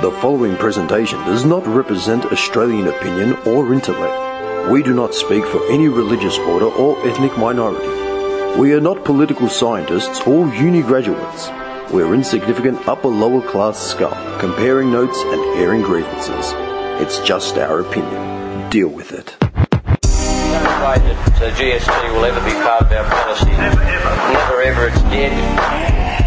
The following presentation does not represent Australian opinion or intellect. We do not speak for any religious order or ethnic minority. We are not political scientists or uni graduates. We're insignificant upper-lower class scum, comparing notes and airing grievances. It's just our opinion. Deal with it. No way that GST will ever be part of our policy. Never ever. Never ever, it's dead.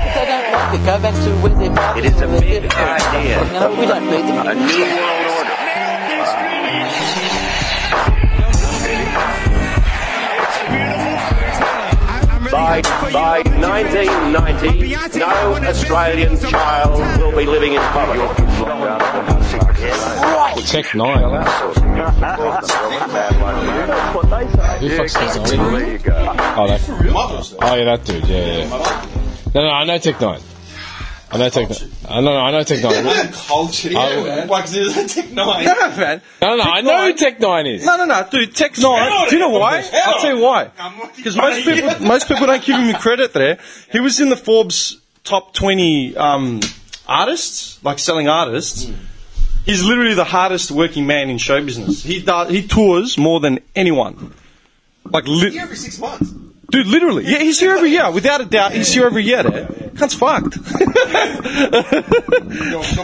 If they don't like it, go back to where they're from. It is a big idea. No, we don't need them. A new world order. By 1990, no Australian child will be living in poverty. Tech 9. Who fucks Tech 9? Oh, yeah, that dude. Yeah. No, I know Tech 9. I know Tech 9. I know Tech 9. Culture, man. Why, because there's Tech 9. No, man. No, I know who Tech 9 is. No, dude, Tech 9. Do you know why? I'll tell you why. Because most people don't give him credit there. He was in the Forbes top 20 artists, like selling artists. He's literally the hardest working man in show business. He tours more than anyone. Like He's here every 6 months. Dude, literally. Yeah, he's here every year. Without a doubt, he's here every year there. Cunt's fucked. Go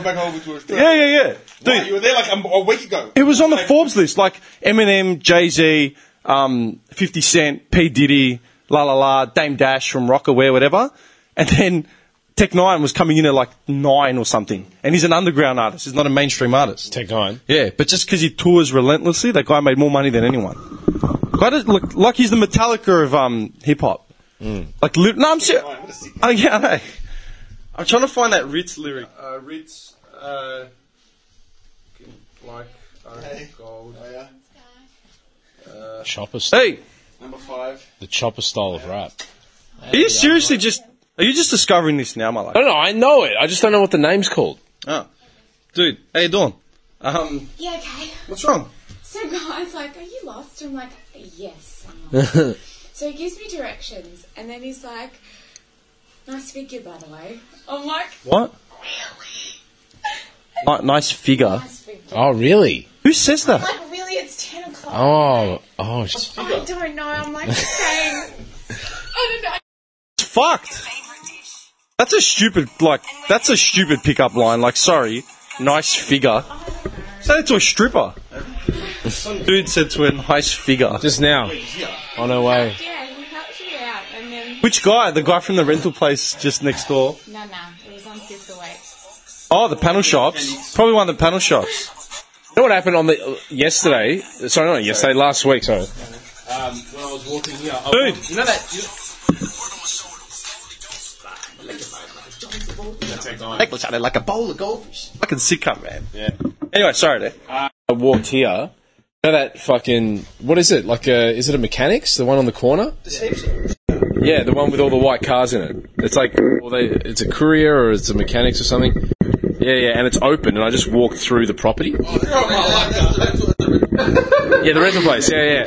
back over to Australia. Yeah. Dude, Why, you were there like a week ago. it was on the Forbes list, like Eminem, Jay-Z, 50 Cent, P. Diddy, Dame Dash from Rockaware, whatever. And then Tech 9 was coming in at like 9 or something. And he's an underground artist. He's not a mainstream artist. Tech 9. Yeah, but just because he tours relentlessly, that guy made more money than anyone. Look, like he's the Metallica of hip-hop. Like, no, I'm serious. Oh, yeah, I know. I'm trying to find that Ritz lyric. Ritz, like, gold. Oh, yeah. Chopper style. Hey! Number 5. The chopper style of rap. Are you seriously are you just discovering this now, my life? I don't know, I know it. I just don't know what the name's called. Oh. Dude, how you doing? Yeah, okay. What's wrong? So guy's like, are you lost? I'm like, yes, I'm lost. So he gives me directions, and then he's like, nice figure, by the way. I'm like, What? really? Nice figure. Nice figure. Oh, really? Who says that? I'm like, really? It's 10 o'clock. Oh. I don't know. I'm like, saying, I don't know. It's fucked. That's a stupid pickup line. Like, sorry, nice figure. Say it to a stripper. Some dude said to a nice figure. Just now. On her way. Yeah, he helped me out, and then... Which guy? The guy from the rental place just next door? No, it was on 5th away. Oh, the panel shops. Probably one of the panel shops. You know what happened on the yesterday? Sorry, not yesterday. Last week. Sorry. When I was walking here, Dude. you know that. Like a bowl of goldfish. Fucking sick cunt, man. Yeah. Anyway, sorry there. I walked here. You know that fucking... What is it? Like is it a mechanics? The one on the corner? Yeah, the one with all the white cars in it. It's like... it's a courier or it's a mechanics or something. Yeah, and it's open and I just walked through the property. Yeah, the rental place. Yeah.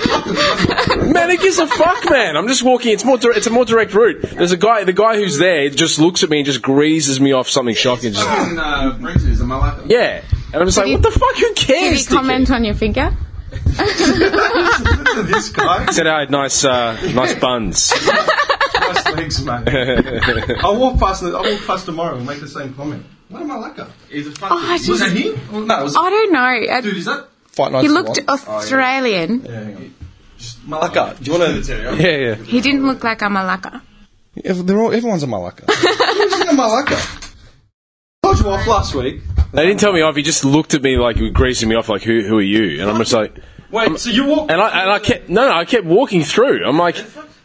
Man, it gives a fuck, man. I'm just walking. It's a more direct route. There's a guy. The guy who's there just looks at me and just greases me off something shocking. Just, Bridges, am I like them? yeah, and I'm just like, what the fuck? Who cares? Did he comment on your figure? This guy. Said I had nice buns. Nice legs, mate. I'll walk past tomorrow and make the same comment. What am I like? Is it funny? Was that him? No, it was... I don't know. Dude, is that... Fight nice He to looked watch. Australian. Malacca. Do you want to? Yeah. He didn't look like a Malacca. Everyone's a Malacca. Who's a Malacca? I told you off last week. They didn't tell me off. He just looked at me like he was greasing me off. Like, who are you? And I'm just like, Wait. So you walked? and I kept I kept walking through. I'm like,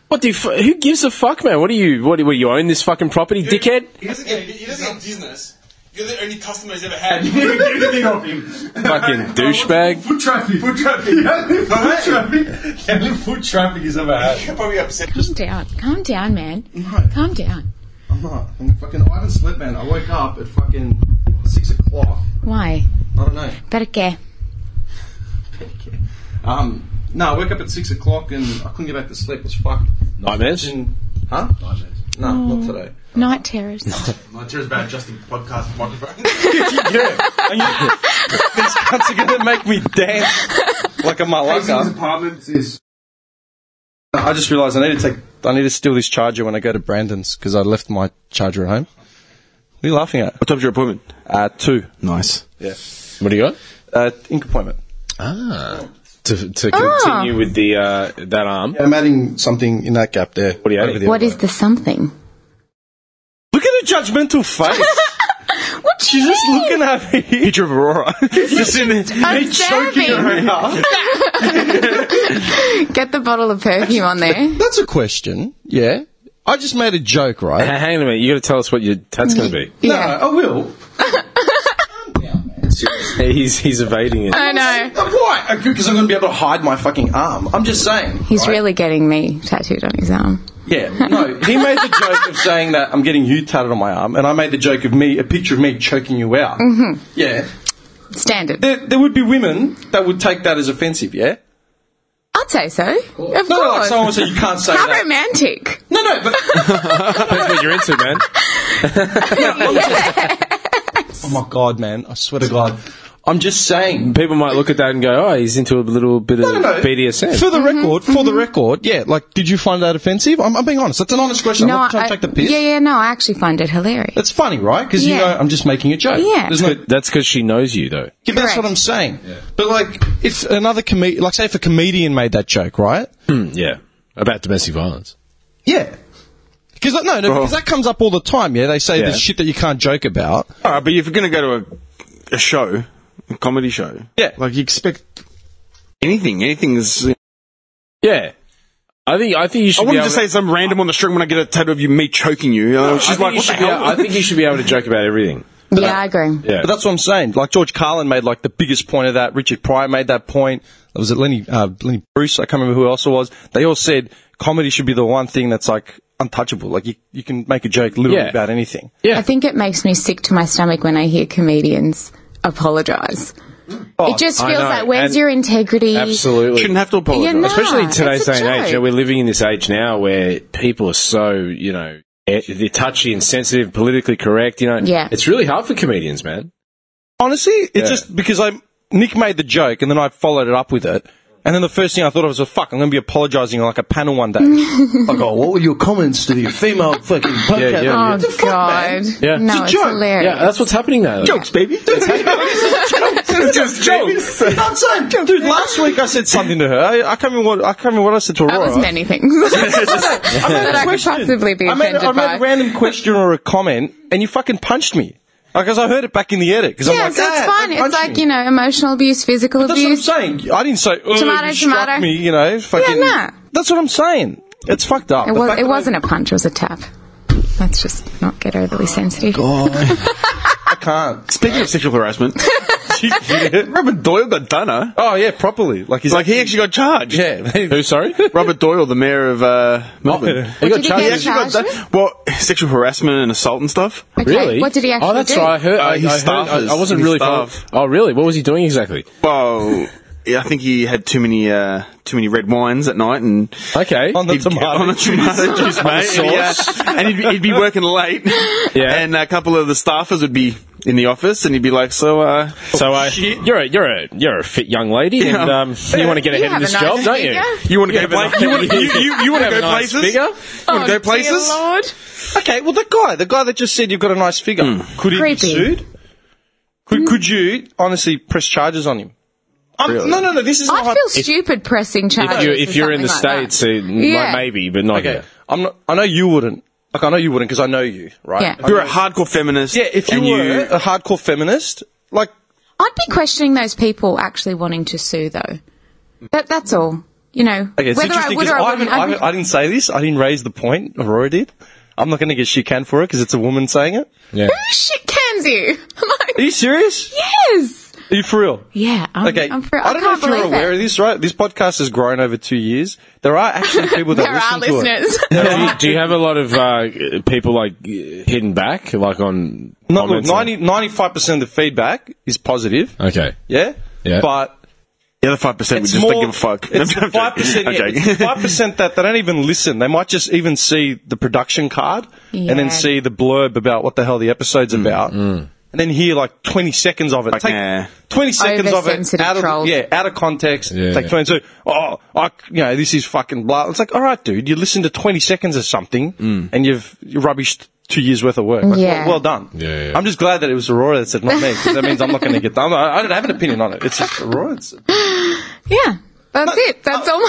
what the? Who gives a fuck, man? What do you own this fucking property, dickhead? He doesn't get business. You're the only customer he's ever had. You never get anything off him. Fucking douchebag. Foot traffic. The only foot traffic he's ever had. You're probably upset. Calm down, man. No. Calm down. I'm not. I haven't slept, man. I woke up at fucking 6 o'clock. Why? I don't know. Perché? No, I woke up at 6 o'clock and I couldn't get back to sleep. It was fucked. Nightmares? Huh? Nightmares. No, not today. Night terrors. My terror's bad, just in podcast microphone. Yeah. These cunts are going to make me dance like a malaka. apartment is. I just realised I need to steal this charger when I go to Brandon's because I left my charger at home. What are you laughing at? What time's your appointment? 2. Nice. Yeah. What do you got? Ink appointment. To continue with the that arm. I'm adding something in that gap there. What are you adding? What is the something? Look at her judgmental face. What She's just looking at me. Picture of Aurora. Just in there. Me choking her out. Get the bottle of perfume on there. That's a question. Yeah. I just made a joke, right? Hang on a minute. You got to tell us what your tat's going to be. No, I will. He's evading it. I know. Why? Because I'm going to be able to hide my fucking arm. I'm just saying. He's right? really getting me tattooed on his arm. Yeah, no. He made the joke of saying that I'm getting you tatted on my arm, and I made the joke of a picture of me choking you out. Mm-hmm. Yeah. Standard. There would be women that would take that as offensive, yeah? I'd say so. Of course. No, like someone would say you can't say How that. romantic. No, but... That's what you're into, man. Oh my God, man. I swear to God. I'm just saying. People might look at that and go, oh, he's into a little bit of BDSM. For the record, yeah, like, did you find that offensive? I'm being honest. That's an honest question. No, I'm not trying to take the piss. No, I actually find it hilarious. That's funny, right? Because, you know, I'm just making a joke. Yeah. That's because she knows you, though. Yeah, that's what I'm saying. Yeah. But, like, if another like, say if a comedian made that joke, right? Yeah. About domestic violence. Yeah. Because because that comes up all the time, yeah? They say there's shit that you can't joke about. All right, but if you're going to go to a show, a comedy show, yeah, like you expect anything is... Yeah. I think you should I wanted to say some random on the street when I get a tattoo of me choking you. She's like, what the hell? I think you should be able to joke about everything. Yeah, I agree. Yeah. But that's what I'm saying. Like, George Carlin made, like, the biggest point of that. Richard Pryor made that point. Was it Lenny Bruce? I can't remember who else it was. They all said comedy should be the one thing that's, like, untouchable. Like, you can make a joke literally about anything. Yeah. I think it makes me sick to my stomach when I hear comedians apologise. It just feels like, where's your integrity? Absolutely. Shouldn't have to apologise. You're not. Especially in today's It's a day and age. joke. You know, we're living in this age now where people are so, they're touchy and sensitive, politically correct, Yeah. It's really hard for comedians, man. Honestly, it's just because Nick made the joke and then I followed it up with it. And then the first thing I thought of was, fuck, I'm going to be apologising on like a panel one day. Like, oh, what were your comments to the female fucking podcast? Yeah. Oh, God. Yeah. No, it's hilarious. Yeah, that's what's happening now. Jokes, baby. It's just jokes. You know what I'm saying? Dude, last week I said something to her. I can't remember what I said to Aurora. That was many things. that I could possibly be offended I made by. a random question or a comment and you fucking punched me. Because I heard it back in the edit. Yeah, I'm like, so it's fine. It's like, emotional abuse, physical abuse. That's what I'm saying. I didn't say, you struck me, fucking... Yeah, nah. That's what I'm saying. It's fucked up. It wasn't a punch, it was a tap. Let's just not get overly sensitive. I can't. Speaking of sexual harassment, Robert Doyle got done, huh? Oh, yeah, properly. Like he actually got charged. Yeah. Who, sorry? Robert Doyle, the mayor of Melbourne. What did he get charged with? Well, sexual harassment and assault and stuff. Okay, Really? what did he actually do? Oh, that's right. I heard. I wasn't really following. Oh, really? What was he doing exactly? Well, yeah, I think he had too many red wines at night and Okay. On the tomato juice, mate. And he'd be working late. Yeah. And a couple of the staffers would be in the office, and he'd be like, You're a fit young lady, and you want to get ahead of this job, don't you? you want to go places? You want to go nice places? figure? You want to go places? Dear Lord. Okay, well, the guy that just said you've got a nice figure, could he Creepy. be sued? Could you honestly press charges on him? Really? No, this is I'd not... feel stupid pressing charges. If you're in the States, maybe, but not Okay, here. I know you wouldn't. Like, I know you wouldn't because I know you, right? Yeah. If you're a hardcore feminist, Yeah, if you were a hardcore feminist, like... I'd be questioning those people actually wanting to sue, though. That's all. Okay, it's whether I interesting would because or I wouldn't. I didn't say this. I didn't raise the point. Aurora did. I'm not going to get shit canned for it because it's a woman saying it. Yeah. Who shit cans you? Are you serious? Yes. Are you for real? Yeah. I'm for I don't know if you're aware of this, right? This podcast has grown over 2 years. There are actually people that There are listen to listeners. it. Do you have a lot of people hidden back, like on Look, comments? 95% of the feedback is positive. Okay. Yeah? Yeah. But the other 5% would it's just more, don't give a fuck. It's the 5%, it's the 5% that they don't even listen. They might just even see the production card and then Yeah. see the blurb about what the hell the episode's about. and then hear like 20 seconds of it. Like, Take 20 seconds of it Oversensitive out of trolls. out of context. Yeah, Take yeah. 22. This is fucking blah. It's like, all right, dude, you listen to 20 seconds of something and you've rubbished 2 years worth of work. Like, Yeah. well done. Yeah. I'm just glad that it was Aurora that said not me, because that means I'm not going to get done. I don't have an opinion on it. It's just Aurora. Yeah. That's it. That's all. No,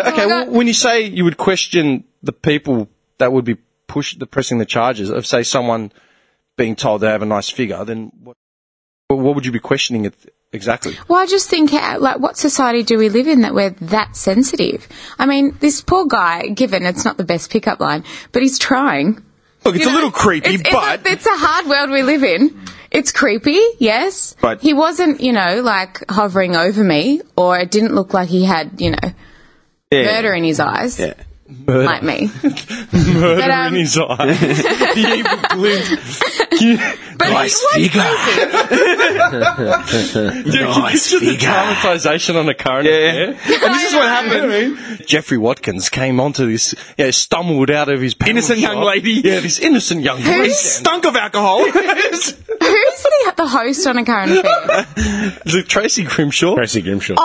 that's all okay. I Well, got. when you say you would question the people that would be pressing the charges of, say, someone being told they have a nice figure, then what would you be questioning it exactly? Well, I just think, what society do we live in that we're that sensitive? I mean, this poor guy, given it's not the best pickup line, but he's trying. Look, it's a little creepy, but... It's a hard world we live in. It's creepy, yes. But- he wasn't, hovering over me, or it didn't look like he had, murder in his eyes. Yeah. Like me. Murder But, in his eye. The evil glint. But Nice it was figure. Dude, Nice can you picture the figure. traumatization on a current affair? And this is what happened. Jeffrey Watkins came onto this, stumbled out of his panel Innocent young shop. lady. Yeah, this innocent young lady. Stunk of alcohol. Who's the host on A Current Affair? Is it Tracy Grimshaw? Tracy Grimshaw.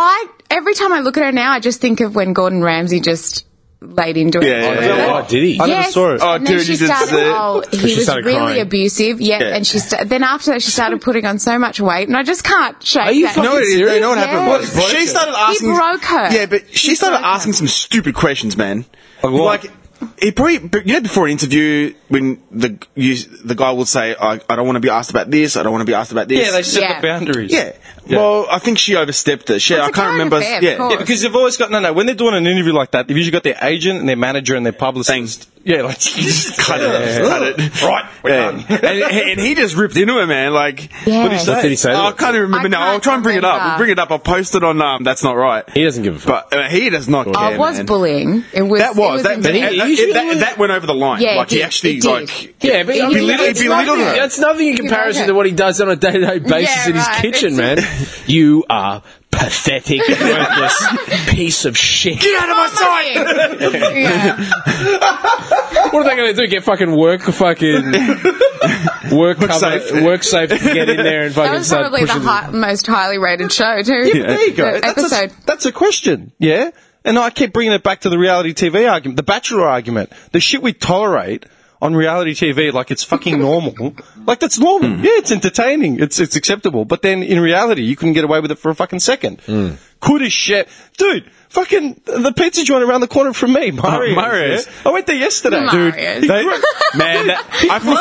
Every time I look at her now, I just think of when Gordon Ramsay just laid into it. Oh, did he? I never saw it. Oh, and then dude, she you did started, say it. he She was started really crying. abusive, and then after that she started putting on so much weight, and I just can't shake Are you that. fucking serious? You know what happened Yes. was she started asking. He broke her. Yeah, but she started broke her. asking some stupid questions, man. Like what? Like, he probably, before an interview, when the guy will say, I don't want to be asked about this, I don't want to be asked about this. Yeah, they set Yeah. the boundaries. Yeah. Well, I think she overstepped it. Well, I it's a can't current remember. affair, of Yeah. course. Yeah, because they've always got when they're doing an interview like that, they've usually got their agent and their manager and their publicist. Yeah, like just Cut it. Cut it. Right, we're Yeah. done. and he just ripped into her, man. Like, Yeah. What did he say? What did he say? I can't even remember I now. I'll can't try and bring it up. remember. We'll bring it up. I'll post it on That's Not Right. He doesn't give a fuck. But he does not care, Oh, it was man. bullying. It was. That was. It was That went over the line. Yeah, like, it he did. actually, It did. like... Yeah, but He belittled her. That's nothing in comparison to what he does on a day-to-day basis Yeah, in his right. kitchen, man. You are pathetic, worthless piece of shit. Get out of my sight! Yeah. What are they going to do? Get fucking work safe to get in there and fucking That was start probably pushing the most highly rated show too. Yeah, there you go. The episode. That's a question. Yeah. And I keep bringing it back to the reality TV argument, the Bachelor argument, the shit we tolerate on reality TV, like it's fucking normal. Like that's normal. Yeah, it's entertaining. It's acceptable. But then in reality, you couldn't get away with it for a fucking second. Could as shit. Dude, fucking the pizza joint around the corner from me, Mario's. I went there yesterday. Mario's. Dude, Man, I feel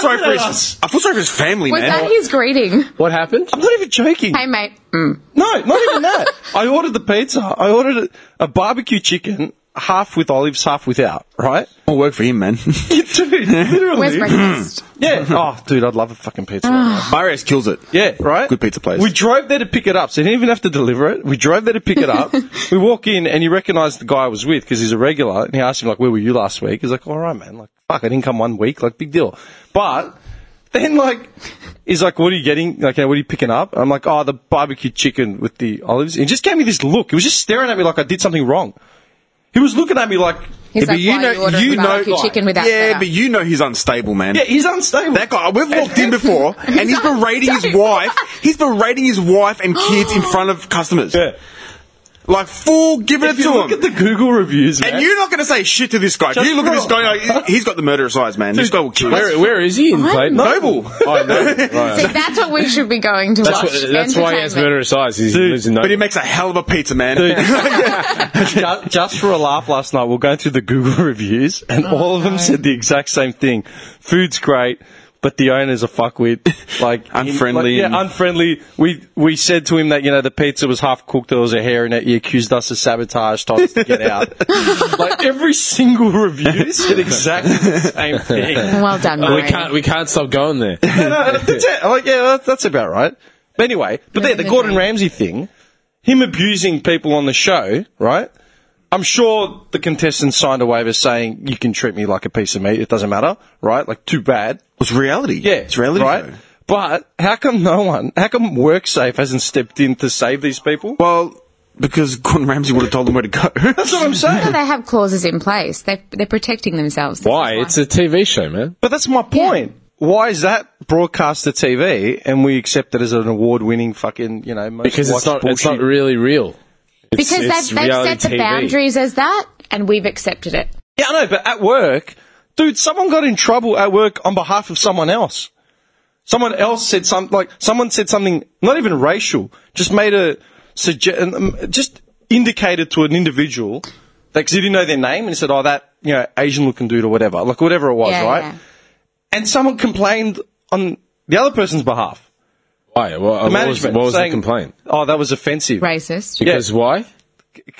sorry for his family, Was man. that his greeting? What happened? I'm not even joking. Hey mate. No, not even that. I ordered the pizza. I ordered a barbecue chicken, half with olives, half without, right? I'll work for him, man. Dude, literally. Where's breakfast? Yeah. Oh, dude, I'd love a fucking pizza right now. Marius kills it. Yeah, right? Good pizza place. We drove there to pick it up, so he didn't even have to deliver it. We drove there to pick it up. We walk in, and he recognised the guy I was with, because he's a regular, and he asked him, like, where were you last week? He's like, all right, man. Like, fuck, I didn't come 1 week. Like, big deal. But then, like, he's like, what are you getting? Like, what are you picking up? I'm like, oh, the barbecue chicken with the olives. He just gave me this look. He was just staring at me like I did something wrong. He was looking at me like... He's like, why you ordering the barbecue chicken without Yeah, feta? but you know he's unstable, man. Yeah, he's unstable. That guy, we've walked in before, and he's berating his wife. He's berating his wife and kids in front of customers. Yeah. Like, full giving If it you to look him. at the Google reviews, man. And you're not going to say shit to this guy. Just You look at this bro. guy, like, he's got the murderous eyes, man. This guy will kill us. Where is he in Clayton? Noble. Oh, no. Right. See, that's what we should be going to watch. That's why he has Entertainment. murderous eyes. He Dude, lives in But he makes a hell of a pizza, man. Just for a laugh last night, we're going through the Google reviews, and all of them said the exact same thing. Food's great, but the owner's a fuckwit. Like, Unfriendly and- unfriendly. We said to him that, the pizza was half cooked, there was a hair in it, he accused us of sabotage, told us to get out. Like, every single review said exactly the same thing. Well done, we Mario. can't stop going there. No, that's it. I'm like, yeah, that's about right. But anyway, the Gordon Ramsay thing, him abusing people on the show, right? I'm sure the contestants signed a waiver saying you can treat me like a piece of meat. It doesn't matter, right? Like, too bad. It's reality. Yeah, It's reality. right? Show. But how come WorkSafe hasn't stepped in to save these people? Well, because Gordon Ramsay would have told them where to go. That's what I'm saying. They have clauses in place. They're protecting themselves. This Why? is It's a TV show, man. But that's my point. why is that broadcast to TV and we accept it as an award-winning fucking, most Because it's not bullshit? really real. Because they've set the boundaries as that, and we've accepted it. Yeah, I know, but at work, dude, someone got in trouble at work on behalf of someone else. Someone else said someone said something, not even racial, just made just indicated to an individual, because he didn't know their name, and he said, oh, that, Asian-looking dude or whatever, like whatever it was, right? Yeah. And someone complained on the other person's behalf. Why? Well, The management. What was the saying, complaint? Oh, that was offensive. Racist. Because why?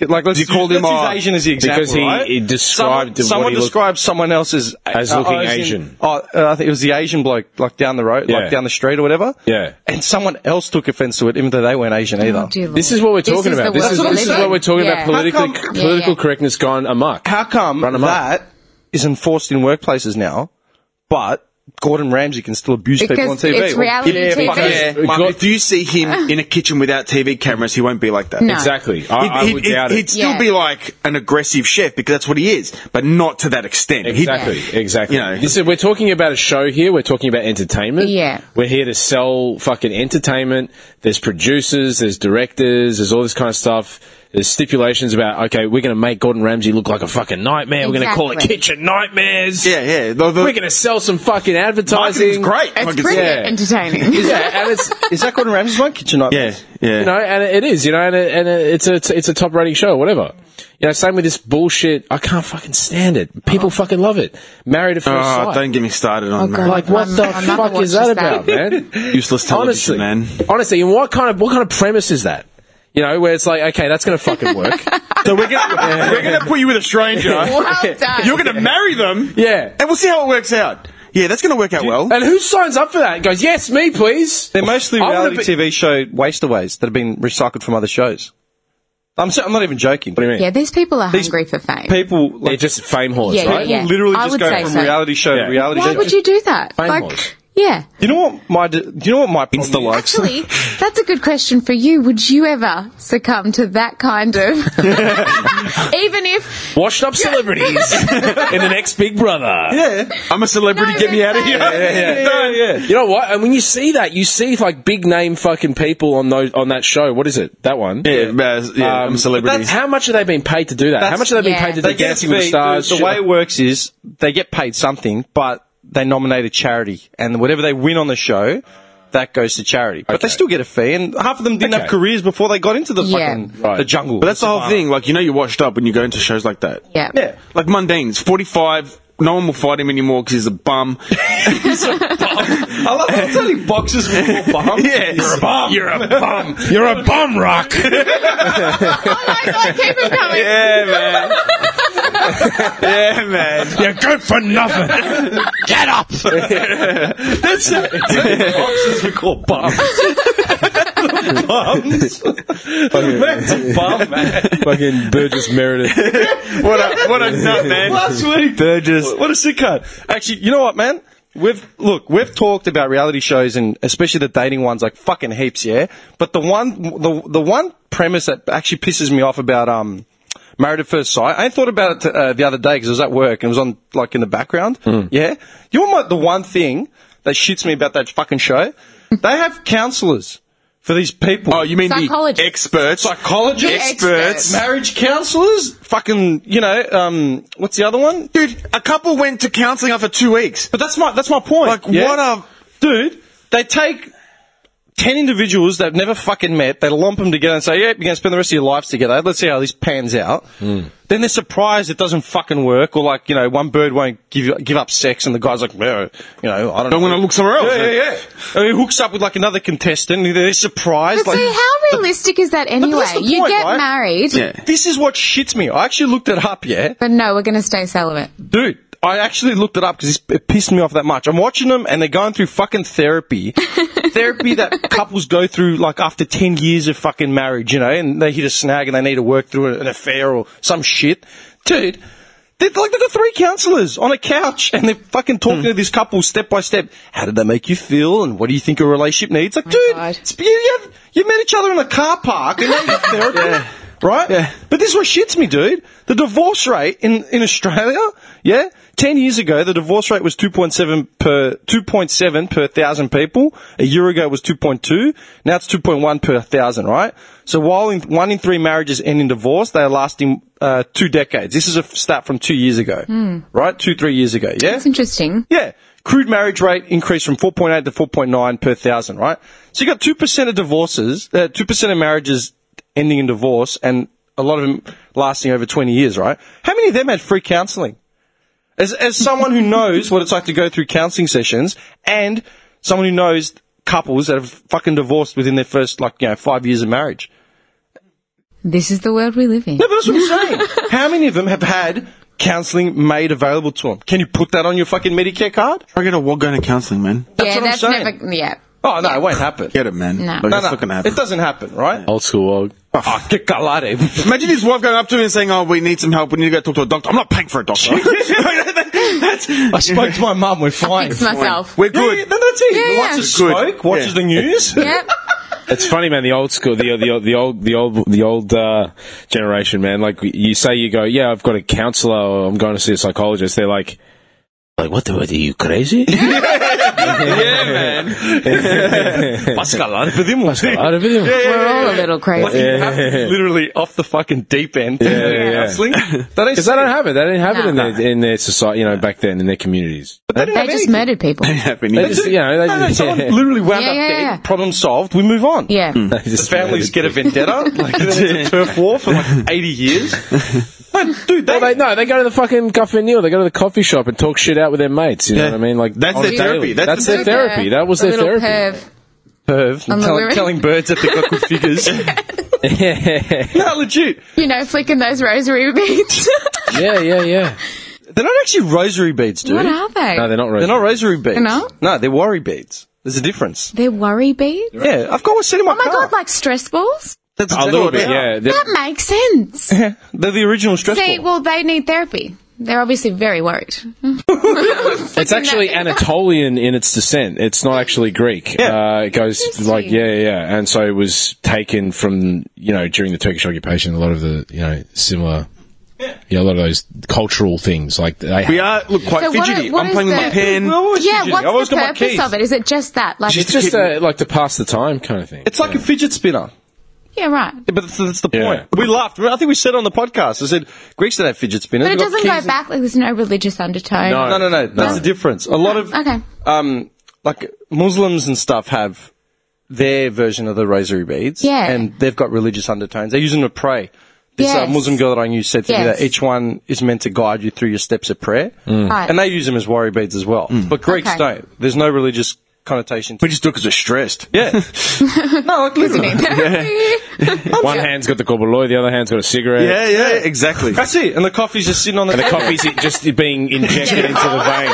Like, let's You called him use Asian as the example, because he right? described someone what he described someone else as looking in- Asian. I think it was the Asian bloke, like down the road, Yeah. like down the street or whatever. Yeah. And someone else took offence to it, even though they weren't Asian either. Oh, dear Lord. This is what we're talking is about. the This is world we live what in. we're talking Yeah. about. Political Yeah. correctness gone amok. How come Run 'em up. that is enforced in workplaces now, but Gordon Ramsay can still abuse people on Because TV? it's reality TV. fuck it. Yeah, if you see him in a kitchen without TV cameras, he won't be like that. No. Exactly. I would doubt it. He'd still Yeah. be like an aggressive chef because that's what he is, but not to that extent. Exactly, exactly. You know. We're talking about a show here. We're talking about entertainment. Yeah. We're here to sell fucking entertainment. There's producers, there's directors, there's all this kind of stuff. There's stipulations about, okay, we're going to make Gordon Ramsay look like a fucking nightmare. We're going to call it Exactly. Kitchen Nightmares. Yeah. We're going to sell some fucking advertising. Marketing's great. It's Like, pretty yeah. entertaining. Yeah, and it's, Is that Gordon Ramsay's one? Kitchen Nightmares? Yeah. you know, and it is, and it's a top rating show, whatever. Same with this bullshit. I can't fucking stand it. People fucking love it. Married at First Oh, Sight. don't get me started on God. that. Like, what the My mother fuck is watches that that. about, man? Useless television, man. Honestly, and what kind of premise is that? Where it's like, okay, that's going to fucking work. So we're gonna put you with a stranger. Well done. You're gonna marry them. Yeah. And we'll see how it works out. Yeah, that's gonna work out well. And who signs up for that and goes, yes, me, please? They're mostly I wanna reality TV show wastaways that have been recycled from other shows. I'm not even joking. What do you mean? Yeah, these people are These hungry for fame. People, They're just fame whores, Yeah, right? yeah. literally I just would go say from so. reality show Yeah. to reality Why show. would you do that? Fame Like, whores. yeah. Do you know what my problem Insta likes. Actually, that's a good question for you. Would you ever succumb to that kind of... Even if... Washed up celebrities in the next Big Brother. Yeah. I'm a celebrity. No, Get me out of here. Yeah. You know what? And when you see that, you see like big name fucking people on that show. What is it? That one? Yeah, I'm a celebrity. How much are they being paid to do that? How much are they being Yeah. paid to do They get Dancing with the paid- Stars? The shit way like- it works is they get paid something, but they nominate a charity, and whatever they win on the show, that goes to charity. But they still get a fee, and half of them didn't Okay. have careers before they got into the Yeah. fucking Right. the jungle. But that's the whole thing. Like, you're washed up when you go into shows like that. Yeah. Yeah. Like Mundane's 45. No one will fight him anymore because he's a bum. I love how it's only boxers with more bum. Yeah. You're a bum. You're a bum. You're a bum, Rock. Oh my God, keep it coming. Yeah, man. Yeah, man. You're good for nothing. Get up. That's it. Boxers we call bums. Bums. Man's a bum, man. Fucking Burgess Meredith. What a nut, man. Last week, Burgess. what a sick cut. Actually, you know what, man? We've talked about reality shows and especially the dating ones like fucking heaps, yeah. But the one premise that actually pisses me off about Married at First Sight, I thought about it the other day because it was at work and it was on like in the background. Yeah, you know what? The one thing that shits me about that fucking show, they have counsellors for these people. Oh, you mean the Psychologists. experts? Psychologists, The experts. marriage counsellors, fucking, what's the other one? Dude, a couple went to counselling after 2 weeks. But that's my point. Like, what a... Dude, they take 10 individuals they've never fucking met, they lump them together and say, yeah, you're going to spend the rest of your lives together, let's see how this pans out. Then they're surprised it doesn't fucking work, or like, one bird won't give up sex and the guy's like, I don't know. I'm going to look somewhere else. Yeah. And he hooks up with like another contestant and they're surprised. But like, see, how realistic is that anyway? that's the You point, get right? married, Yeah. This is what shits me. I actually looked it up, yeah? but no, we're going to stay celibate. Dude, I actually looked it up because it pissed me off that much. I'm watching them and they're going through fucking therapy. Therapy that couples go through like after 10 years of fucking marriage, and they hit a snag and they need to work through an affair or some shit. Dude, they've got 3 counsellors on a couch and they're fucking talking to this couple step by step. How did they make you feel and what do you think a relationship needs? Like, dude, God. you met each other in a car park and now you're therapy. Right? Yeah. But this is what shits me, dude. The divorce rate in Australia, yeah? 10 years ago, the divorce rate was 2.7 per 1,000 people. A year ago, it was 2.2. Now it's 2.1 per 1,000, right? So while 1 in 3 marriages end in divorce, they are lasting 2 decades. This is a stat from 2 years ago, right? 2-3 years ago, yeah? That's interesting. Yeah. Crude marriage rate increased from 4.8 to 4.9 per 1,000, right? So you got 2% of divorces, 2% of marriages ending in divorce, and a lot of them lasting over 20 years, right? How many of them had free counselling? As someone who knows what it's like to go through counselling sessions, and someone who knows couples that have fucking divorced within their first, 5 years of marriage. This is the world we live in. No, but that's what I'm saying. How many of them have had counselling made available to them? Can you put that on your fucking Medicare card? I get a what going to counselling, man. That's what I'm saying. Never, yeah. Oh, no, it won't happen. Get it, man. No. Like, No, it's not going to happen. it doesn't happen, right? Old school. Oh, que calare. Imagine his wife going up to him and saying, "Oh, we need some help. We need to go talk to a doctor." I'm not paying for a doctor. I spoke to my mum. We're fine. Fix myself. We're good. Yeah, that's it. Yeah, Watches yeah. smoke, watches the news. Yep. It's funny, man. The old school, the old generation, man. Like you say, you go, yeah, I've got a counsellor, or I'm going to see a psychologist. They're like, what are you crazy? Yeah, man. We're all a little crazy. Like you have to be literally off the fucking deep end. Counselling. Because they don't have it. They didn't have No. it in their society, back then, in their communities. But They just murdered people. They just, someone literally wound up Yeah. dead, problem solved, we move on. Yeah. The families get a vendetta, like it's a turf war for 80 years. No, dude, they go to the fucking Coffee and Neil. They go to the coffee shop and talk shit out with their mates. You know what I mean? Like That's on their a therapy. daily. That's That's their therapy. That was A their little therapy. perv, On the women. telling birds that they've got good figures. No, legit. Flicking those rosary beads. Yeah. They're not actually rosary beads, dude. What are they? No, they're not. They're not rosary beads. They're not? No, they're worry beads. There's a difference. They're worry beads? Yeah, I've got one sitting in my Oh my car. god, like stress balls? That's A exactly little what they bit, are. yeah. That makes sense. They're the original stress See, ball. well, they need therapy. They're obviously very worried. It's actually Anatolian in its descent. It's not actually Greek. Yeah. It goes like, yeah. And so it was taken from, during the Turkish occupation, a lot of the, similar, a lot of those cultural things. Like We are quite So what fidgety. are- what I'm is playing with the- my pen. Well, always Yeah, fidgety. I've always what's the got my purpose keys. of it? Is it just that? Like, it's just like to pass the time kind of thing. It's like a fidget spinner. yeah, right. Yeah, but that's the Yeah. point. We laughed. I think we said on the podcast, I said, Greeks don't have fidget spinners. But it They've got doesn't go keys back, like there's no religious undertone. No. That's the difference. A lot of, Okay. like Muslims and stuff have their version of the rosary beads. Yeah. And they've got religious undertones. They use them to pray. This Yes. Muslim girl that I knew said to me Yes. that each one is meant to guide you through your steps of prayer. Right. And they use them as worry beads as well. But Greeks Okay. don't. There's no religious connotation to We just do it because we're stressed. Yeah. No, like literally. One hand's got the gorbaloi, the other hand's got a cigarette. Yeah, exactly. That's it. And the coffee's just sitting on the And the table. coffee's just being injected into the vein.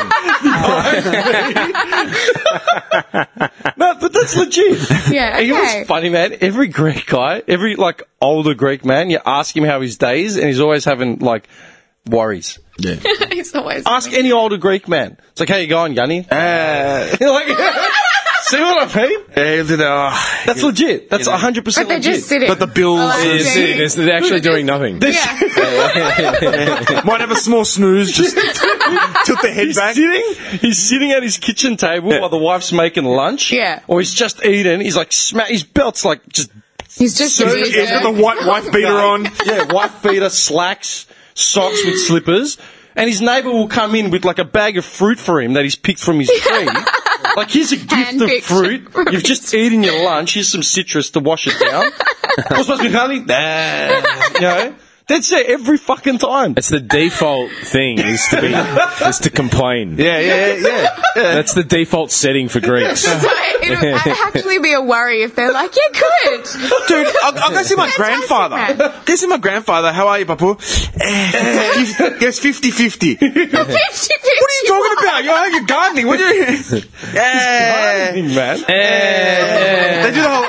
No, but that's legit. Yeah, And you know okay. what's funny, man? Every Greek guy, every older Greek man, you ask him how his days, and he's always having worries. Yeah. It's always Ask any older Greek man. It's like, how you going, Yanni? You're like, see what I mean? That's legit. That's 100% But they're legit. just sitting. But the bills They're actually doing nothing. might have a small snooze, just tilt the head back. He's sitting at his kitchen table while the wife's making lunch. Yeah. Or he's just eating. He's like, his belt's like just He's just He's got the white wife beater on. Yeah, white beater, slacks, socks with slippers. And his neighbour will come in with like a bag of fruit for him that he's picked from his tree. Like, here's a gift of Hand-picked fruit. fruit. You've just eaten your lunch. Here's some citrus to wash it down. What's supposed to be honey? Nah. That's it every fucking time. It's the default thing is to complain. Yeah. That's the default setting for Greeks. I'd actually be a worry if they're like, yeah, good. Dude, I'll go see my Fantastic, grandfather. man. Go see my grandfather. How are you, Papu? Yes, 50-50. 50-50. What are you talking about? You're gardening. What are you... Man. They do the whole...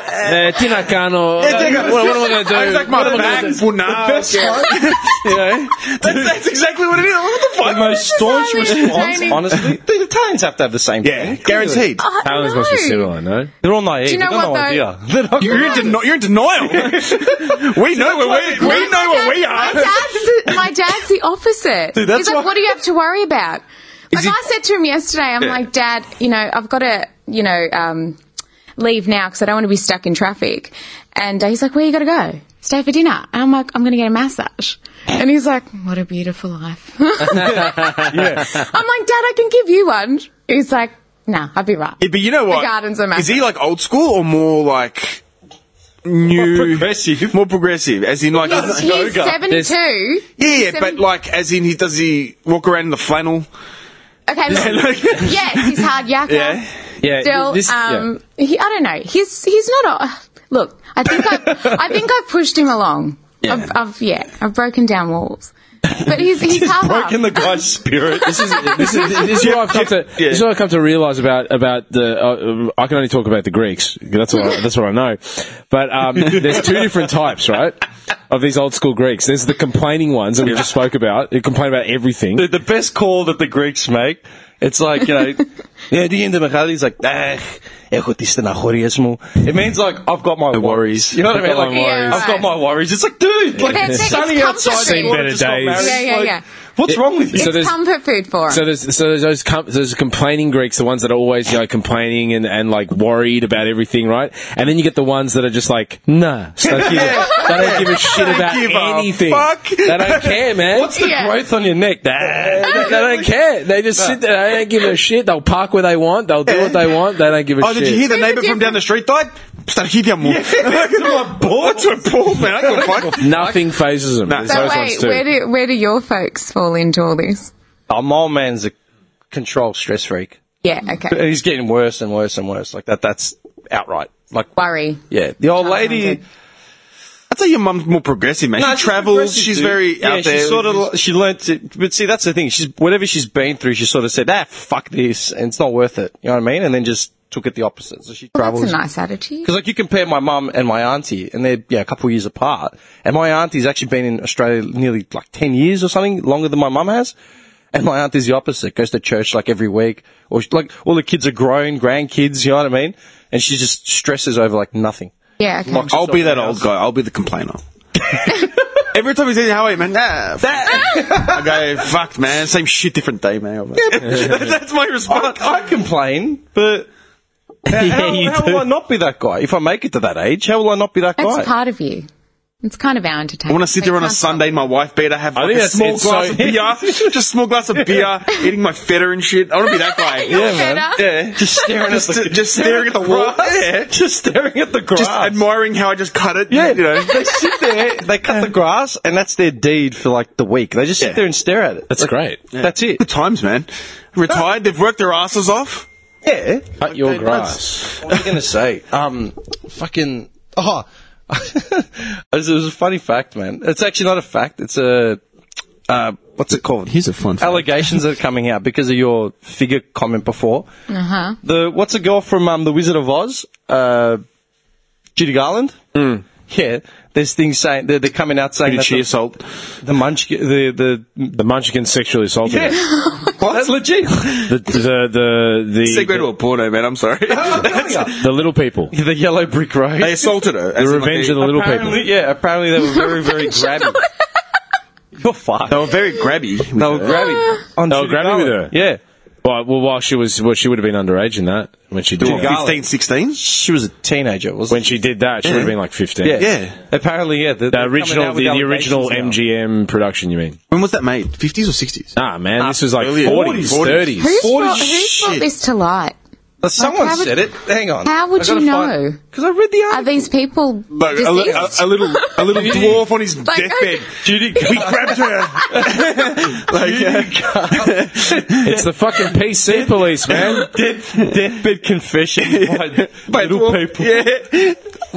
Tinacano. What am I going to do? I like my back for now. Best You know, that's exactly what it is. What the fuck? The most staunch so response, entertaining. honestly. The Italians have to have the same Yeah, thing. guaranteed. Italians must be similar, no? They're all naive. Do you know They've got what, no though? idea. They're not You're in denial. We know where we are. My dad's the opposite. Dude, that's He's like, why- what do you have to worry about? Like he- I said to him yesterday, I'm like, Dad, you know, I've got to, you know, leave now because I don't want to be stuck in traffic. And he's like, where you got to go? Stay for dinner. And I'm like, I'm going to get a massage. And he's like, what a beautiful life. I'm like, Dad, I can give you one. He's like, nah, I'll be right. Yeah, but you know what? The gardens are massive. Is he like old school or more like new? More progressive. More progressive, as in like. He's 72. Yeah, but like, as in, does he walk around in the flannel? Okay, look, yes, he's hard yakka. Yeah. Yeah, Still, I don't know. He's not a. Look, I think I've pushed him along. Yeah. I've broken down walls. But he's half broken the guy's spirit. This is what I've come to. This is what I've come to realise about the. I can only talk about the Greeks. That's what I know. But there's two different types, right, of these old school Greeks. There's the complaining ones that we just spoke about. They complain about everything. The best call that the Greeks make, it's like, you know, he's like, it means like, I've got my worries. You know what I mean? Like, I've got my worries. It's like, dude, like, it's sunny outside. Seen better days. Yeah. What's wrong with you? So It's there's- comfort food for him. So there's those complaining Greeks, the ones that are always, you know, complaining and like worried about everything, right? And then you get the ones that are just like, nah, they don't give a shit about give a anything. fuck. They don't care, man. What's the growth on your neck? They don't care. They just sit there. They don't give a shit. They'll park where they want. They'll do what they want. They don't give a shit. Oh, did you hear the neighbour from down the street died? What's a ball, man? I don't fuck. Nothing phases them. Nah. There's So those ones wait, too. where do your folks fall into all this? Oh, my old man's a control stress freak. Yeah, okay. And he's getting worse and worse and worse. Like that's outright. Like, Worry. yeah. The old lady... I'd say your mum's more progressive, man. No, She travels. She's very out there. She sort of, she learnt to, but see, that's the thing. Whatever she's been through, she sort of said, fuck this, and it's not worth it. You know what I mean? And then just took it the opposite. So she Well, travels. that's a nice attitude. Because like you compare my mum and my auntie, and they're a couple of years apart, and my auntie's actually been in Australia nearly like 10 years or something, longer than my mum has. And my auntie's the opposite, goes to church like every week, or like all the kids are grown, grandkids, you know what I mean? And she just stresses over like nothing. Yeah, okay. I'll be that old guy. I'll be the complainer. Every time he says, how are you, man? I go, fucked, man. Same shit, different day, man. That's my response. I complain, but how will I not be that guy? If I make it to that age, how will I not be that guy? That's part of you. It's kind of our I entertainment. want to sit there on a Sunday in my wife beater, have like a small glass of beer, just small glass of beer, eating my feta and shit. I want to be that guy. Yeah, man. Yeah, just staring at the wall. Yeah, just staring at the grass. just admiring how I just cut it. Yeah, you know. they sit there, they cut the grass, and that's their deed for like the week. They just sit there and stare at it. That's great. That's it. Good times, man. Retired, they've worked their asses off. Yeah. Cut your grass. What was I going to say? Fucking. Oh. It was a funny fact, man. It's actually not a fact. It's a. What's it called? Here's a fun fact. Allegations that are coming out because of your figure comment before. Uh-huh. What's the girl from The Wizard of Oz? Judy Garland? Yeah. There's things saying, they're coming out saying Did she assault? the Munchkin, The Munchkin sexually assaulted her. What? That's legit. The Segue to a porno, man. I'm sorry. the little people. The yellow brick road. They assaulted her. The revenge of the little people. Apparently they were very, very grabby. You're fucked. They were very grabby. They were grabby. They were grabby with her? Yeah. Well, while she was, she would have been underage in that when she did that. 15, 16? She was a teenager, wasn't When she did that, she would have been like 15. Yeah. Apparently, yeah. The original MGM production, you mean? When was that made? 50s or 60s? Ah, man, this was like earlier. 40s, 30s. Who's brought this to light? Someone how would- said it. Hang on. How would you know? Because I read the Are article. these people Like deceased? a little dwarf on his Like, deathbed. Judy We grabbed her. It's the fucking PC police, man. Deathbed confession by little people.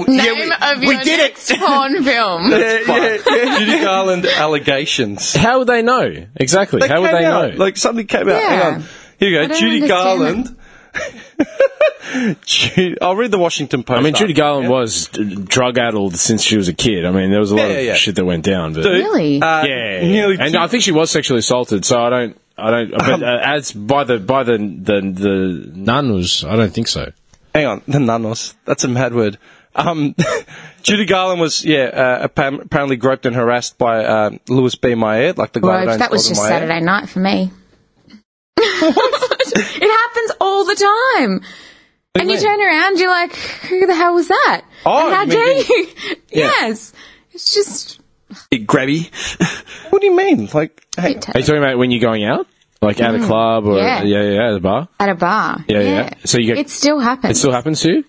Name of your next porn film. Judy Garland allegations. How would they know? Exactly. How would came they out. know? Like something came out. Yeah. Hang on. Here you I go. don't Judy understand Garland I'll read the Washington Post. I mean, Judy article, Garland yeah? was drug-addled since she was a kid. I mean, there was a lot of shit that went down. But, Dude, Really? yeah. nearly And two- I think she was sexually assaulted, so I don't, but as by the nanos, I don't think so. Hang on, the nanos. That's a mad word. Judy Garland was, apparently groped and harassed by Louis B. Mayer, like the guy Gropeage. That was just Saturday night for me. It happens all the time. And you turn around, you're like, who the hell was that? Oh, and how you mean dare you? Yeah. Yes. It's just... Big grabby. What do you mean? Like, hey, Are you talking about when you're going out? Like at a club or Yeah. at a bar? At a bar. Yeah. So you get, It still happens. it still happens to you?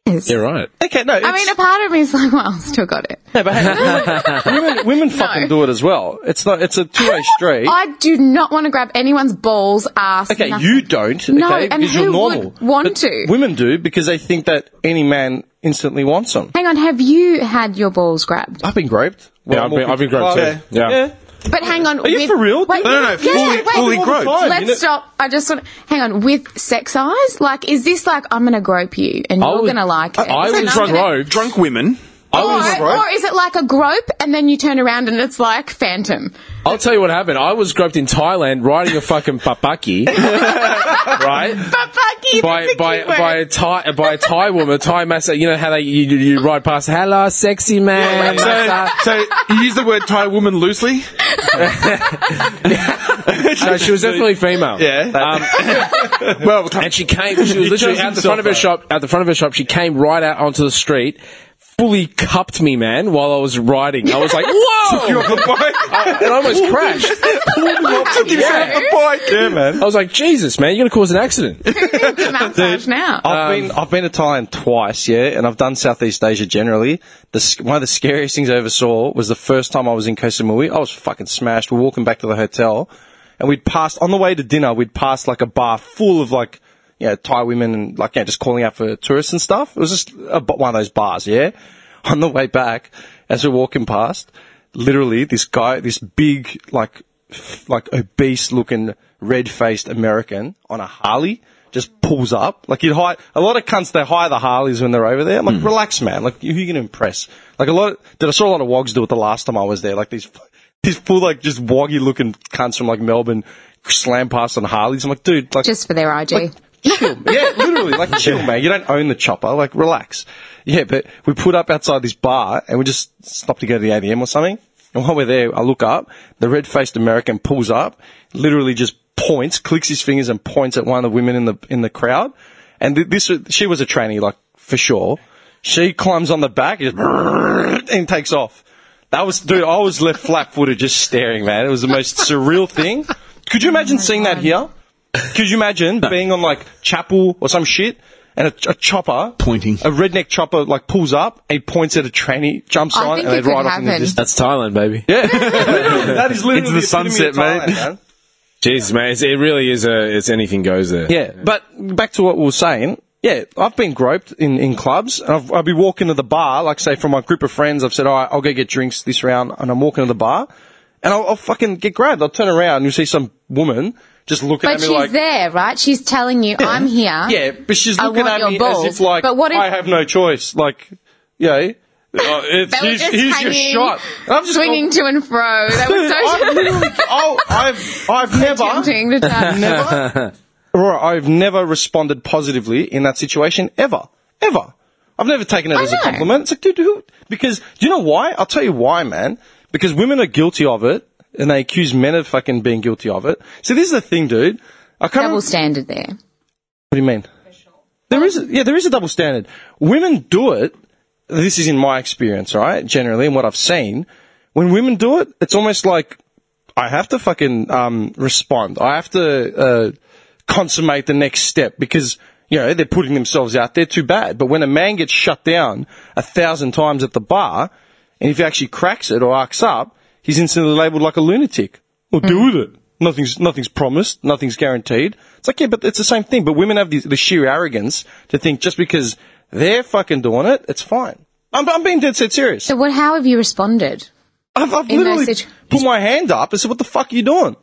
Yes. Yeah, right. okay, no. I mean, a part of me is like, well, still got it. no, but hey, women fucking do it as well. It's not. It's a two-way street. I do not want to grab anyone's balls, ass. Okay, nothing. you don't. No, okay, and because who you're normal. would want But to? Women do because they think that any man instantly wants them. Hang on, have you had your balls grabbed? I've been groped. Yeah, I've been groped too. Yeah. But hang on. Are you for real? Wait, No, fully groped. Let's stop. I just want to... Hang on. With sex eyes? Like, is this like, I'm going to grope you and you're going to like it? I And was I'm gonna- groped. Drunk women. Or is it like a grope and then you turn around and it's like Phantom? I'll tell you what happened. I was groped in Thailand riding a fucking papaki, right? Papaki, By a Thai woman, a Thai massage. You know how you ride past, hello, sexy man. So you use the word Thai woman loosely? No, she was definitely female. Yeah. Well, and she was literally out the front of her shop. At the front of her shop, she came right out onto the street. Fully cupped me, man, while I was riding. I was like, whoa! Took you off the bike. And I almost crashed. Took you off the bike. Yeah, man. I was like, Jesus, man, you're going to cause an accident. The massage now. I've been to Thailand twice, and I've done Southeast Asia generally. One of the scariest things I ever saw was the first time I was in Koh Samui. I was fucking smashed. We're walking back to the hotel, and we'd passed, on the way to dinner, we'd passed like a bar full of like, Thai women and like, just calling out for tourists and stuff. It was just one of those bars, yeah? On the way back, as we're walking past, literally this guy, this big, like obese looking, red-faced American on a Harley just pulls up. Like a lot of cunts, they hire the Harleys when they're over there. I'm like, relax, man. Like, who are you going to impress? Like I saw a lot of wogs do it the last time I was there. Like these full, like, just woggy looking cunts from like Melbourne slam past on Harleys. I'm like, dude, like. Just for their IG. Like, chill. Yeah, literally, like chill, man. You don't own the chopper. Like, relax. Yeah, but we put up outside this bar and we just stopped to go to the ATM or something. And while we're there, I look up. The red-faced American pulls up, literally just points, clicks his fingers and points at one of the women in the crowd. And she was a tranny, like, for sure. She climbs on the back and takes off. I was left flat-footed just staring, man. It was the most surreal thing. Could you imagine seeing that here? Could you imagine being on like Chapel or some shit and a chopper Pointing. a redneck chopper like pulls up and he points at a tranny, jumps I on think and they it could ride off in the happen. distance. That's Thailand, baby. Yeah, that is literally Into the sunset, epitome of mate. Thailand, man. Jeez, man, it really is it's anything goes there. Yeah, but back to what we were saying. Yeah, I've been groped in clubs. And I'll be walking to the bar, like say from my group of friends. I've said, all right, I'll go get drinks this round, and I'm walking to the bar, and I'll fucking get grabbed. I'll turn around and you'll see some woman just looking But at me she's like. there, right? She's telling you, I'm here. Yeah, but she's I looking want at your me balls. as if like, But what if- I have no choice. Like, Belly here's just your hanging, shot. And I'm just swinging to and fro. That was so I've never, tempting to touch. I've never responded positively in that situation ever. I've never taken it as a know. compliment. It's like, dude, because, do you know why? I'll tell you why, man. Because women are guilty of it, and they accuse men of fucking being guilty of it. So this is the thing, dude. Double standard there. What do you mean? There is a double standard. Women do it. This is in my experience, right? Generally, and what I've seen. When women do it, it's almost like I have to fucking respond. I have to consummate the next step because, they're putting themselves out there too bad. But when a man gets shut down 1,000 times at the bar, and if he actually cracks it or arcs up, he's instantly labelled like a lunatic. Well, deal with it. Nothing's promised. Nothing's guaranteed. It's like, yeah, but it's the same thing. But women have the sheer arrogance to think just because they're fucking doing it, it's fine. I'm being dead set serious. So how have you responded? I've in literally those put my hand up and said, what the fuck are you doing?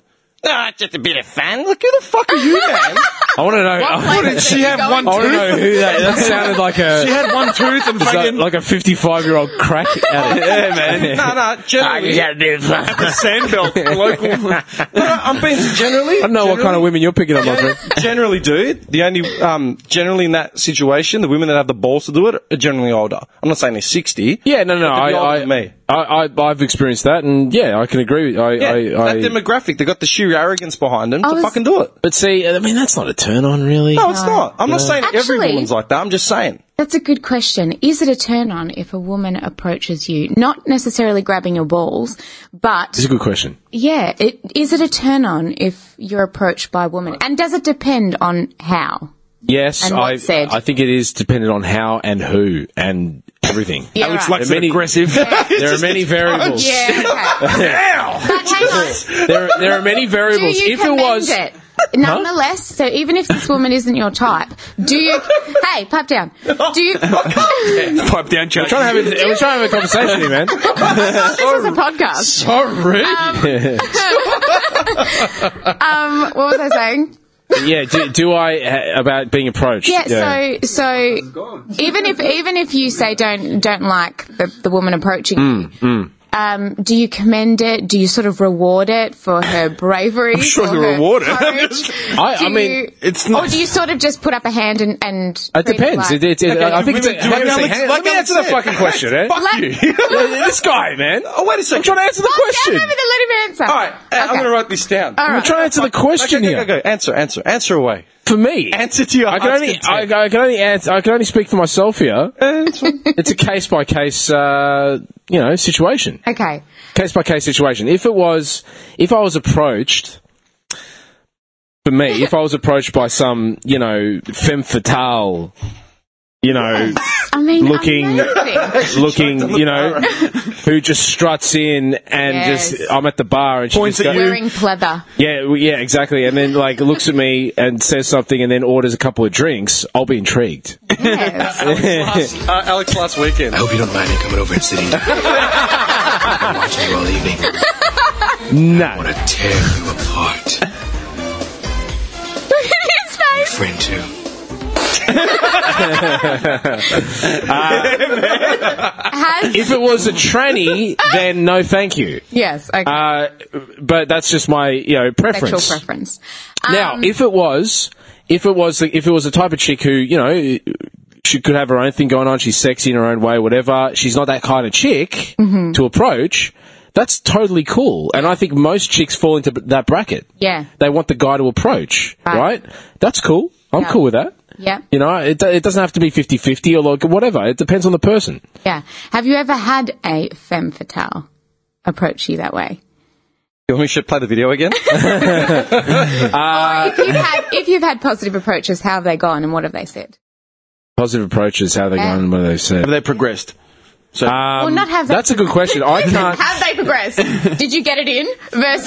Just a bit of fun. Like, who the fuck are you, man? I want to know. What did she have? One I want to tooth? know who that sounded like a. She had one tooth and fucking... like a 55-year-old crack addict. Yeah, man. No, generally. The sandbelt, local... No, I'm being generally. I don't know what kind of women you're picking up, my friend. Generally, dude. The only generally in that situation, the women that have the balls to do it are generally older. I'm not saying they're 60. Yeah, no. But they're older than me. I've experienced that, and yeah, I can agree. That demographic, they got the sheer arrogance behind them to fucking do it. But see, I mean, that's not a turn on, really. No, it's not. I'm not saying every Actually- woman's like that. I'm just saying. That's a good question. Is it a turn on if a woman approaches you, not necessarily grabbing your balls, but It's a good question. yeah, is it a turn on if you're approached by a woman? And does it depend on how? Yes, And what's said? I think it is dependent on how and who and everything. Yeah, Alex right. likes it aggressive. There are many variables. Yeah, okay. But hang on. There are many variables. Do you If it commend was, it? Nonetheless, so even if this woman isn't your type, do you... Hey, pipe down. Do you... Pipe down, Chuck. we're trying to have a conversation here, man. This is a podcast. Sorry. What was I saying? Yeah, do I about being approached? Yeah, so even if you say don't like the woman approaching you, do you commend it? Do you sort of reward it for her bravery? I'm sure you reward it. I mean, it's not... Or do you sort of just put up a hand and it depends. Like, I think it's women do it. let me answer the fucking question, eh? Fuck you. This guy, man. Oh, wait a second. I'm trying to answer the question. Let him answer. All right, I'm going to write this down. I'm trying to answer the question here. Go. Answer away. For me, Answer to your I can only speak for myself here. It's a case by case, situation. Okay. Case by case situation. If I was approached, for me, if I was approached by some, femme fatale, I mean, looking, amazing. who just struts in and Yes. just, I'm at the bar and she Points just at goes, you. Wearing pleather. yeah, exactly. And then looks at me and says something and then orders a couple of drinks, I'll be intrigued. Yes. Alex, last weekend. I hope you don't mind me coming over and sitting down. I've been watching you all evening. No. I want to tear you apart. Look at his face. Friend too. If it was a tranny, then no thank you. Yes. Okay. But that's just my, preference. Sexual preference. Now, if it was the type of chick who, she could have her own thing going on, she's sexy in her own way, whatever, she's not that kind of chick to approach, that's totally cool. And I think most chicks fall into that bracket. Yeah. They want the guy to approach, right? That's cool. I'm Yeah. cool with that. Yeah. It doesn't have to be 50-50 or whatever. It depends on the person. Yeah. Have you ever had a femme fatale approach you that way? You want me to play the video again? If you've had positive approaches, how have they gone and what have they said? Positive approaches, how they gone and what they said. Have they progressed? So, Well, not have they That's a good question. I can't. Have they progressed? Did you get it in? Versus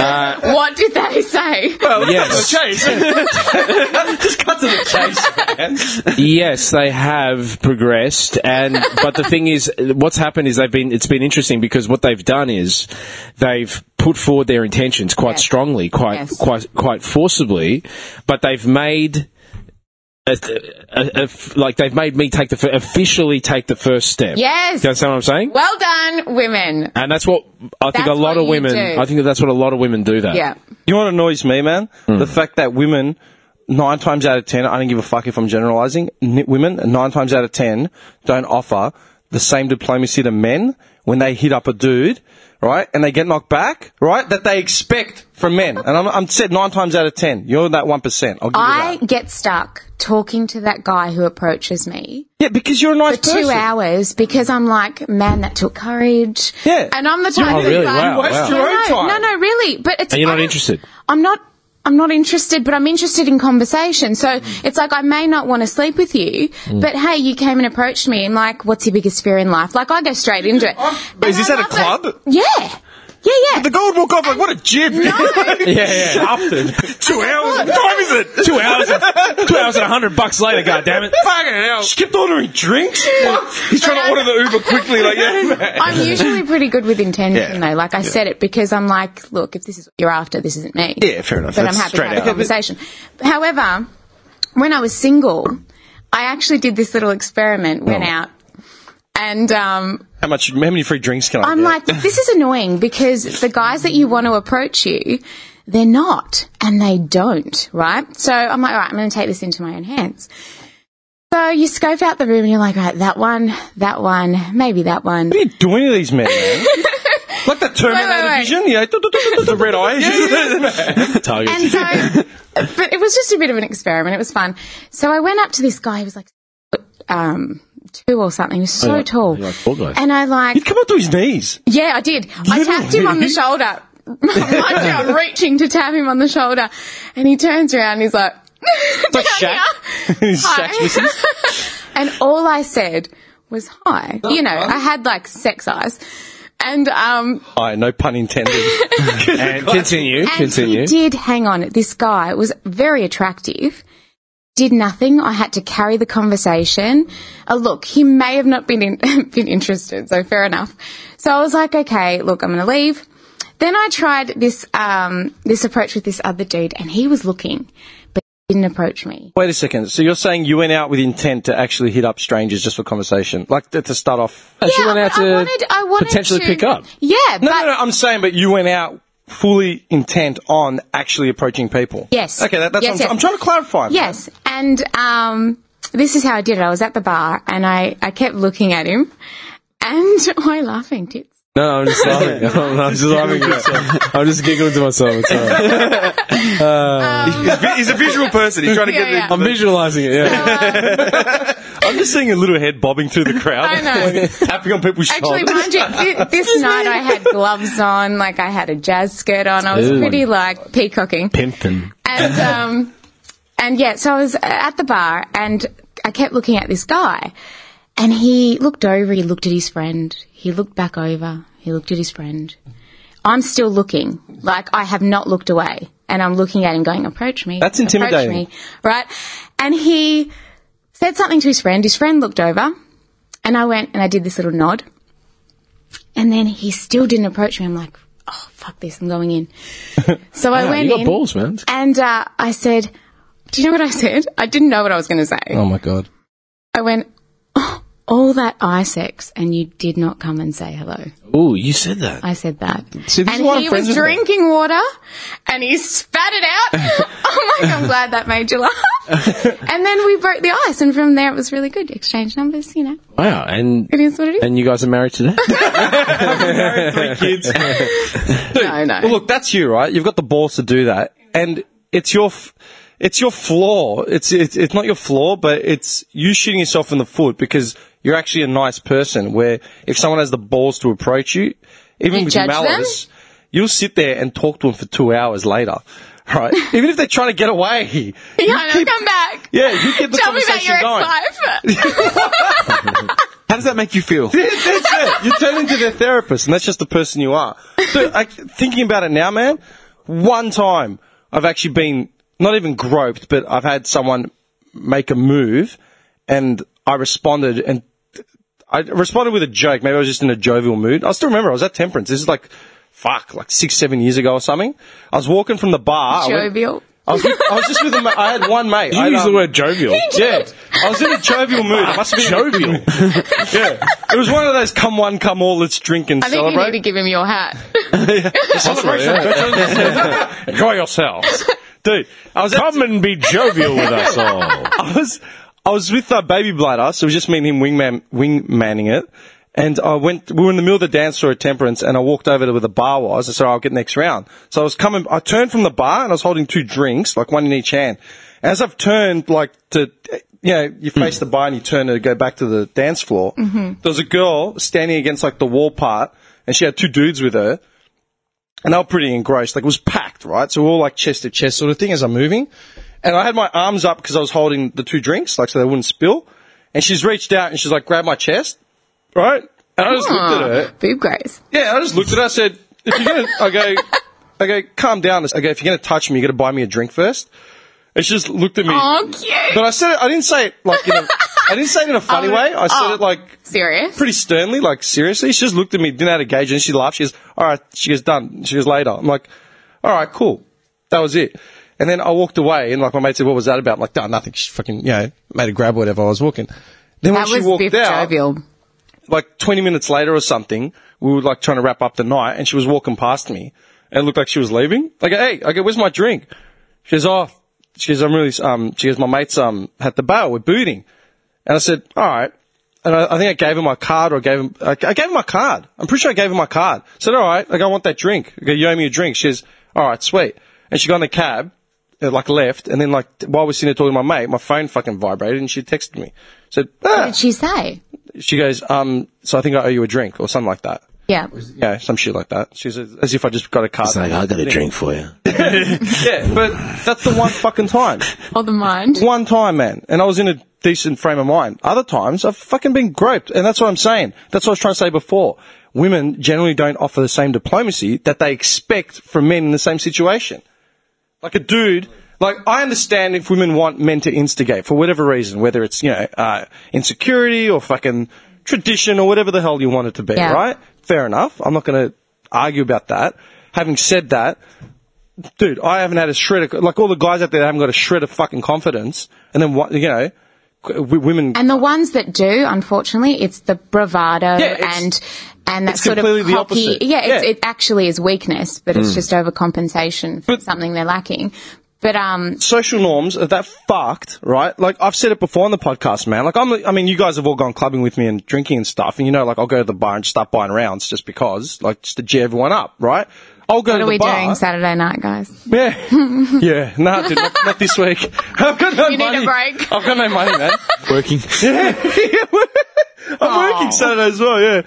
what did they say? Yes. Just cut to the chase, man. Yes, they have progressed, but the thing is, what's happened is it's been interesting because what they've done is they've put forward their intentions quite strongly, quite forcibly, but they've made. They've made me officially take the first step. Yes. Do you understand what I'm saying? Well done, women. And that's what I think That's a lot what of you women. do. I think that's what a lot of women do. That. Yeah. You know what annoys me, man? The fact that women, 9 times out of 10, I don't give a fuck if I'm generalizing, women, 9 times out of 10, don't offer the same diplomacy to men when they hit up a dude, right? And they get knocked back, right? That they expect from men. And I'm said 9 times out of 10. You're that 1%. I'll give I you that. get stuck talking to that guy who approaches me Yeah, because you're a nice for person. 2 hours because I'm like, man, that took courage. Yeah. And I'm the type Oh, who's really? like, Wow, waste your own time. No, really. But it's And you're I not don't- interested. I'm not interested, but I'm interested in conversation. So it's like I may not want to sleep with you, but hey, you came and approached me and like, what's your biggest fear in life? Like I go straight into it. But is this And I at a love club? it. Yeah. The guy would walk off like, what a jib. Yeah. Shafted. 2 hours. What time is it? 2 hours. 2 hours and $100 later. God damn it. Fucking hell. Just kept ordering drinks. He's trying to order the Uber quickly. Like, yeah, man. I'm usually pretty good with intention Yeah. though. Like I said it because I'm like, look, if this is what you're after, this isn't me. Yeah, fair enough. But That's I'm happy to straight have a out. conversation. However, when I was single, I actually did this little experiment, went out, and How many free drinks can I I'm get? like, this is annoying because the guys that you want to approach you, they're not, and they don't, right? So I'm like, all right, I'm going to take this into my own hands. So you scope out the room and you're like, right, that one, maybe that one. What are you doing to these men, man? Like the Terminator Wait. vision? You know, the red eyes? Target. And so, but it was just a bit of an experiment. It was fun. So I went up to this guy. He was like 2 or something. He was so tall. You're like, poor guy. And I like, He'd come up to his knees. yeah, I did. I tapped him on the shoulder. I'm reaching to tap him on the shoulder. And he turns around and he's like, It's like Shaq. His Shaq's missus. and all I said was hi. You know, I had like sex eyes. And Hi, no pun intended. And continue. he did, hang on, this guy was very attractive, did nothing. I had to carry the conversation. Look, he may have not been been interested, so fair enough. So I was like, okay, look, I'm going to leave. Then I tried this this approach with this other dude, and he was looking, but he didn't approach me. Wait a second. So you're saying you went out with intent to actually hit up strangers just for conversation? Like to start off? She went out to I wanted potentially to pick up. Yeah, No, but I'm saying, but you went out fully intent on actually approaching people. Yes. Okay, that's Yes, what yes. I'm trying to clarify. man. yes, and this is how I did it. I was at the bar, and I kept looking at him, and why are you laughing, Tits? No, I'm just laughing. I'm just laughing. I'm just giggling to myself. It's all right. He's a visual person. He's trying to get Yeah. I'm visualizing it, yeah. I'm just seeing a little head bobbing through the crowd. I know. Tapping on people's Actually, shoulders. mind you, this night I had gloves on, like I had a jazz skirt on. I was Ooh. pretty like peacocking. Pimpin'. And yeah, so I was at the bar and I kept looking at this guy and he looked over, he looked at his friend, he looked back over, he looked at his friend. I'm still looking, like I have not looked away and I'm looking at him going, approach me. That's approach intimidating. me, right? And he said something to his friend looked over and I went and I did this little nod and then he still didn't approach me. I'm like, oh, fuck this, I'm going in. So I went You got in balls, man. and I said, do you know what I said? I didn't know what I was going to say. Oh, my God. I went, oh, all that eye sex and you did not come and say hello. Ooh, you said that. I said that. See, this and is why I'm he friends was with him. drinking water and he spat it out. Oh my God, I'm glad that made you laugh. And then we broke the ice and from there it was really good. Exchange numbers, you know. Wow, and It is what it is. and you guys are married today? Married, 3 kids. No. Well, look, that's you, right? You've got the balls to do that, and it's your flaw. It's not your flaw, but it's you shooting yourself in the foot because you're actually a nice person. Where if someone has the balls to approach you, even You with judge malice, you'll sit there and talk to them for 2 hours later. Right? Even if they're trying to get away. Yeah, I know, come back. Yeah, you get the Tell me about conversation your going. ex-wife. How does that make you feel? That's it. You turn into their therapist, and that's just the person you are. So, thinking about it now, man, one time I've actually been not even groped, but I've had someone make a move, and I responded with a joke. Maybe I was just in a jovial mood. I still remember I was at Temperance. This is like 6-7 years ago or something. I was walking from the bar. Jovial. I was just with I had one mate. You use the word jovial. Yeah, I was in a jovial mood. I must have been jovial. Yeah, it was one of those come one, come all, let's drink and I think celebrate. you need to give him your hat. Celebration. Enjoy yourselves, dude. Come and be jovial with us all. I was with Baby Bladder, so it was just me and him wingmanning it. And we were in the middle of the dance floor at Temperance, and I walked over to where the bar was. I said, I'll get next round. So I turned from the bar, and I was holding 2 drinks, like one in each hand. As I've turned, you face the bar and you turn to go back to the dance floor, there was a girl standing against, the wall part, and she had 2 dudes with her, and they were pretty engrossed. It was packed, right? So we're all, chest to chest sort of thing as I'm moving. And I had my arms up because I was holding the 2 drinks, so they wouldn't spill. And she's reached out, and she's, grabbed my chest. Right? And I just looked at her. Boob grace. Yeah, I just looked at her. I said, if you're going to, I go, calm down. I go, if you're going to touch me, you got to buy me a drink first. And she just looked at me. Oh, cute. But I said it, I didn't say it I didn't say it in a funny way. I said it serious? pretty sternly, seriously. She just looked at me, didn't know how to gauge it, and she laughed. She goes, all right, she goes, done. She goes, later. I'm like, all right, cool. That was it. And then I walked away, and like my mate said, "What was that about?" I'm like, "No, nothing. She fucking, made a grab or whatever." I was walking. Then when That she was walked Biff out, jovial. like 20 minutes later or something, we were like trying to wrap up the night, and she was walking past me, and it looked like she was leaving. I go, "Hey," I go, "Where's my drink?" She goes, "Oh," she goes, "I'm really," she goes, "My mate's at the bar. We're booting." And I said, "All right." And I think I gave her my card, or I gave her my card. I'm pretty sure I gave her my card. I said, "All right," I go, "I want that drink." I go, "You owe me a drink." She says, "All right, sweet." And she got in the cab, like left, and then like while we're sitting there talking to my mate, my phone fucking vibrated, and she texted me. Said, What did she say? She goes, "So I think I owe you a drink," or something like that. Yeah. Yeah, some shit like that. She says, as if I just got a card. It's like, I got a drink for you. Yeah, but that's the one fucking time. Or the mind. One time, man. And I was in a decent frame of mind. Other times, I've fucking been groped. And that's what I'm saying. That's what I was trying to say before. Women generally don't offer the same diplomacy that they expect from men in the same situation. Like a dude, like I understand if women want men to instigate for whatever reason, whether it's, insecurity or fucking tradition or whatever the hell you want it to be, Yeah. right? Fair enough. I'm not going to argue about that. Having said that, dude, I haven't had a shred of, like all the guys out there haven't got a shred of fucking confidence. And then, women. And the ones that do, unfortunately, it's the bravado Yeah, and that it's sort of completely the cocky. opposite. Yeah, Yeah. it actually is weakness, but it's just overcompensation for something they're lacking. But social norms are that fucked, right? Like I've said it before on the podcast, man. Like you guys have all gone clubbing with me and drinking and stuff, and like I'll go to the bar and just start buying rounds just because, like, just to G everyone up, right? I'll go what to are the we bar. doing Saturday night, guys? Yeah, yeah. No, dude, not this week. I've got no You money. need a break. I've got no money, man. Working. I'm working Saturday as well, yeah.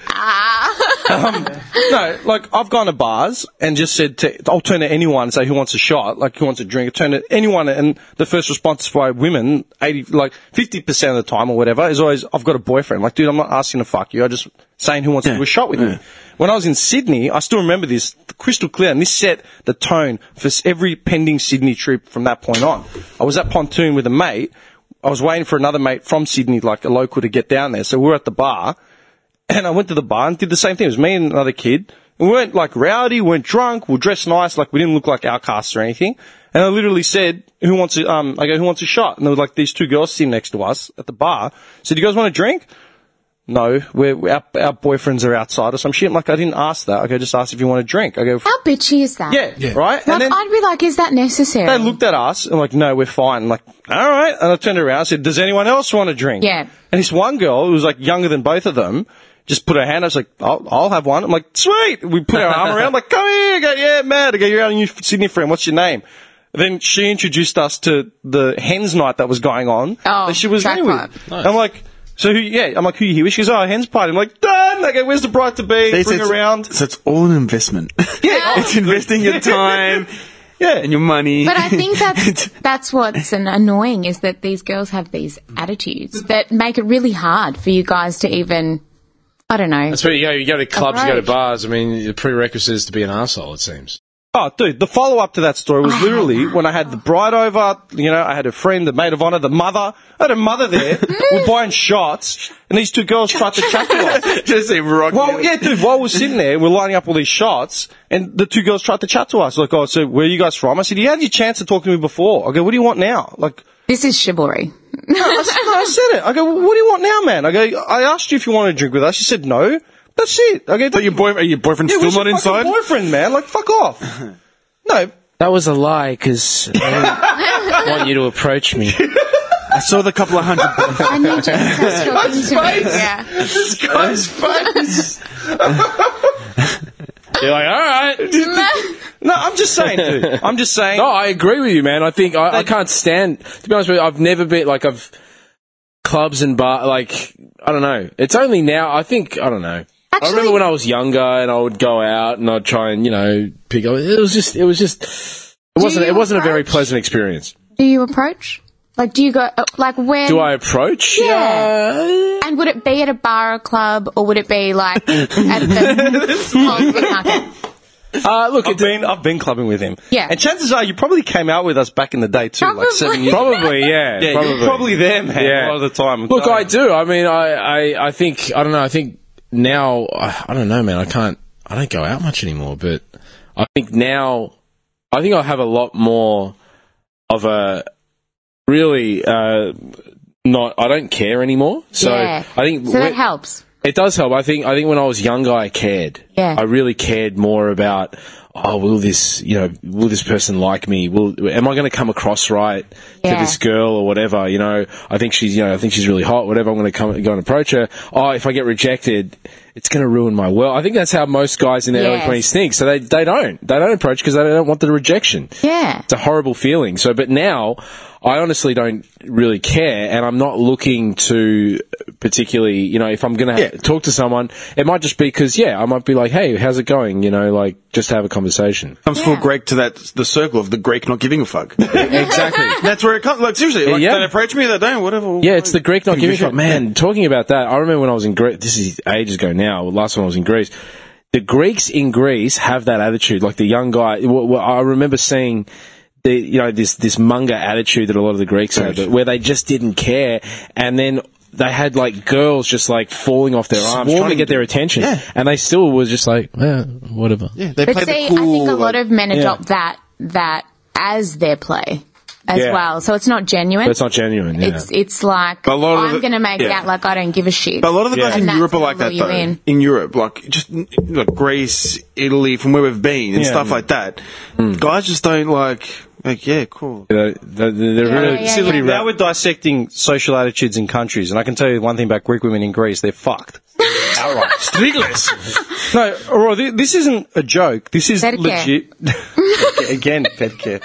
No, like, I've gone to bars and just said I'll turn to anyone and say, who wants a shot? Like, who wants a drink? I turn to anyone, and the first response by women, 50% of the time or whatever, is always, I've got a boyfriend. Like, dude, I'm not asking to fuck you. I'm just saying who wants to do a shot with me. When I was in Sydney, I still remember this crystal clear, and this set the tone for every pending Sydney trip from that point on. I was at Pontoon with a mate. I was waiting for another mate from Sydney, like a local, to get down there. So we were at the bar, and I went to the bar and did the same thing. It was me and another kid. We weren't like rowdy, we weren't drunk, we were dressed nice, like we didn't look like outcasts or anything. And I literally said, who wants a shot? And there were like these two girls sitting next to us at the bar. So do you guys want a drink? No, our boyfriends are outside or some shit. I'm like, I didn't ask that. I go, just ask if you want a drink. I go, How bitchy is that? yeah, right? Like, And then I'd be like, is that necessary? they looked at us and like, no, we're fine. I'm like, all right. And I turned around and said, does anyone else want a drink? Yeah. And this one girl who was like younger than both of them just put her hand up. I was like, I'll have one. I'm like, sweet. We put our arm around. I'm like, come here. I go, yeah, Matt. I go, you're our new Sydney friend. What's your name? Then she introduced us to the hens night that was going on. Oh, that she was there jackpot. with. Nice. I'm like, I'm like, who you here with? She goes, oh, hens party. I'm like, done. I go, where's the bride to be? Bring her around. So it's all an investment. Yeah. It's investing your time. Yeah. And your money. But I think that's what's annoying, is that these girls have these attitudes that make it really hard for you guys to even, I don't know. That's where you go to clubs, you go to Approach. bars. I mean, the prerequisite is to be an arsehole, it seems. Oh, dude, the follow-up to that story was literally when I had the bride over, I had a friend, the maid of honour, the mother. I had a mother there. We're buying shots, and these two girls tried to chat to us. Just say rock. Well, yeah, dude, while we're sitting there, we're lining up all these shots, and the two girls tried to chat to us. Like, oh, so where are you guys from? I said, you had your chance to talk to me before. I go, what do you want now? Like, This is chivalry. I said it. I go, well, what do you want now, man? I go, I asked you if you wanted to drink with us. You said no. That's it. I go, But your boyfriend's still where's not your fucking inside? boyfriend, man. Like, fuck off. No. That was a lie, because I didn't want you to approach me. I saw the couple of hundred. I need you to stop talking to me. Yeah. This guy's face. You're like, all right. No, I'm just saying, dude. I'm just saying. No, I agree with you, man. I think I can't stand, to be honest with you, I've never been, like, clubs and bar, like, I don't know. It's only now, I don't know. I remember when I was younger and I would go out and I'd try and, pick up. It wasn't a very pleasant experience. Do you approach? Like, do you go, like, when? Do I approach? Yeah. And would it be at a bar or club, or would it be, like, at the Whole Food Market? Look, I've been clubbing with him. Yeah. And chances are you probably came out with us back in the day too, like 7 years ago. Probably, yeah. Yeah, probably. you're probably there, man, a lot of the time. Look, I do. I mean, I think, I don't know, I think now, I don't know, man, I don't go out much anymore, but I think now, I think I have a lot more of a really not. I don't care anymore. So Yeah. I think So that helps. it does help. I think when I was younger, I cared. Yeah. I really cared more about, will this person like me? Am I going to come across right to this girl or whatever? I think she's really hot, whatever. I'm going to go and approach her. If I get rejected, it's going to ruin my world. I think that's how most guys in their early 20s think. So they don't approach because they don't want the rejection. Yeah. It's a horrible feeling. So, but now I honestly don't really care, and I'm not looking to particularly, if I'm going to talk to someone, it might just be because, I might be like, hey, how's it going? Just have a conversation. Comes full Greg to the circle of the Greek not giving a fuck. Exactly. That's where it comes. Like, seriously, don't approach me, they don't, whatever. Yeah, it's the Greek not giving a fuck. Man, talking about that, I remember when I was in Greece, this is ages ago now, last time I was in Greece, the Greeks in Greece have that attitude, like the young guy, I remember seeing this manga attitude that a lot of the Greeks had, where they just didn't care, and then they had like girls just like falling off their arms trying to get their attention, and they still was just like, whatever. Yeah, they But play see, the cool, I think a lot of men adopt that as their play as well. So it's not genuine. But it's not genuine. Yeah. It's like A lot of I'm going to make out like I don't give a shit. But a lot of the guys And in that's Europe are like gonna that, lure though. you In Europe, like, just like Greece, Italy, from where we've been, and stuff like that. Guys just don't cool. They're really See, now we're dissecting social attitudes in countries, and I can tell you one thing about Greek women in Greece: they're fucked. Outright. Strigless. No, Aurora, this isn't a joke. This is Pedicure. legit. Again, pedicure.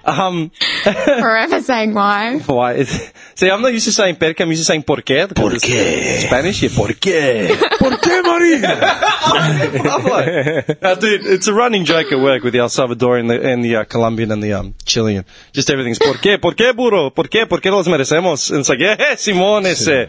Forever saying why. Why? See, I'm not used to saying pedicure. I'm used to saying porqué. Porqué. Spanish, porqué. Porqué, Maria? Dude, it's a running joke at work with the El Salvadorian and the Colombian and the Chilean. Just everything's porqué, burro, porqué los merecemos. And it's like, yeah, Simón ese.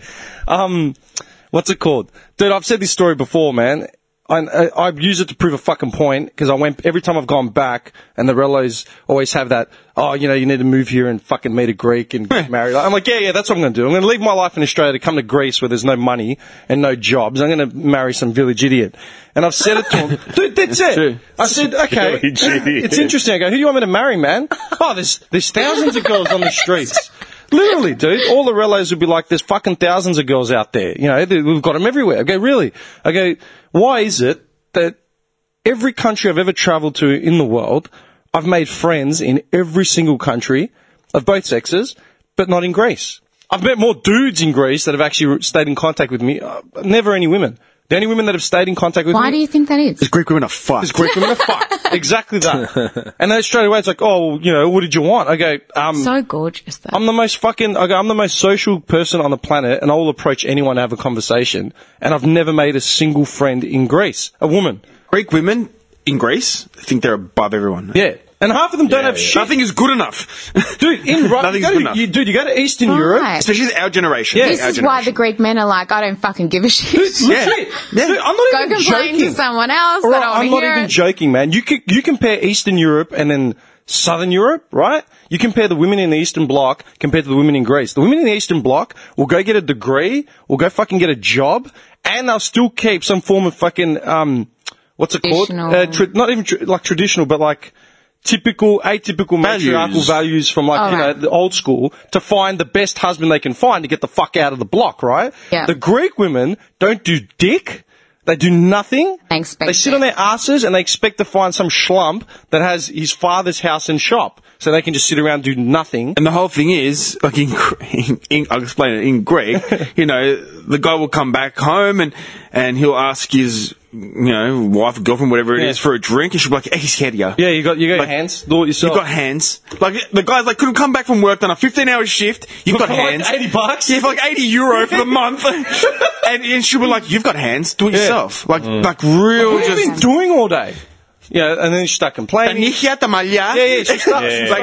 What's it called? Dude, I've said this story before, man. I use it to prove a fucking point, because every time I've gone back, and the relos always have that, you need to move here and fucking meet a Greek and get married. I'm like, yeah, that's what I'm going to do. I'm going to leave my life in Australia to come to Greece where there's no money and no jobs. I'm going to marry some village idiot. And I've said it to him. Dude, that's it. True. I said, okay, it's interesting. I go, who do you want me to marry, man? There's thousands of girls on the streets. Literally, dude. All the relos would be like, there's fucking thousands of girls out there. We've got them everywhere. I go, really? I go, why is it that every country I've ever travelled to in the world, I've made friends in every single country of both sexes, but not in Greece? I've met more dudes in Greece that have actually stayed in contact with me, never any women. The only women that have stayed in contact with me... Why do you think that is? Because Greek women are fucked. Because Greek women are fucked. Exactly that. And then straight away it's like, what did you want? I go, so gorgeous, though. I'm the most social person on the planet, and I will approach anyone to have a conversation, and I've never made a single friend in Greece. A woman. Greek women in Greece think they're above everyone. Yeah. And half of them don't have shit. Nothing is good enough. Dude, Nothing's good enough. You go to Eastern Europe. Especially our generation. Yeah. This is why the Greek men are like, I don't fucking give a shit. Legit. Dude, I'm not Go even complain joking. to someone else. Right, I don't I'm want not to hear even it. joking, man. You compare Eastern Europe and then Southern Europe, right? You compare the women in the Eastern Bloc compared to the women in Greece. The women in the Eastern Bloc will go get a degree, will go fucking get a job, and they'll still keep some form of fucking, what's it called? Not even like traditional, but like atypical matriarchal values from the old school, to find the best husband they can find to get the fuck out of the block, right? Yeah. The Greek women don't do dick. They do nothing. They sit on their asses and they expect to find some schlump that has his father's house and shop, so they can just sit around and do nothing. And the whole thing is, like I'll explain it, in Greek, the guy will come back home and he'll ask his, wife or girlfriend, whatever it is, for a drink, and she'll be like, hey, he's here. Yeah, you got your hands. Do it yourself. You got hands. Like, the guy's like, couldn't come back from work, done a 15-hour shift, you've got hands. Like $80? Yeah, for like €80 for the month. and she'll be like, you've got hands, do it yourself. Like real what have you been doing all day? Yeah, and then she start complaining. She start like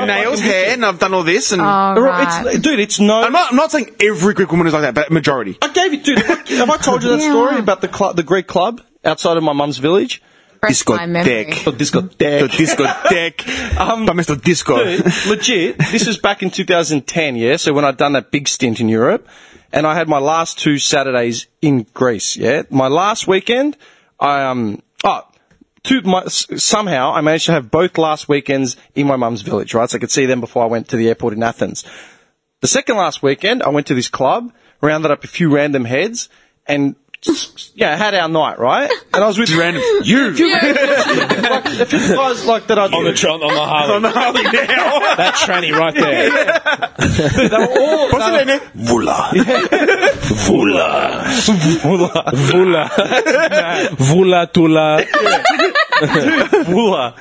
nails, hair, and I've done all this. And it's no. I'm not saying every Greek woman is like that, but majority. I gave it, dude. Have I told you that story about the Greek club outside of my mum's village? Discotheque. Disco. Dude, legit. This was back in 2010, yeah? So when I'd done that big stint in Europe, and I had my last 2 Saturdays in Greece, yeah? My last weekend, somehow I managed to have both last weekends in my mum's village, right? So I could see them before I went to the airport in Athens. The second last weekend, I went to this club, rounded up a few random heads, and had our night, right? And I was with random like a few guys like that. On the Harley. On the Harley now. That tranny right there. They were all. What's the name? Vula. Vula tula. Vula.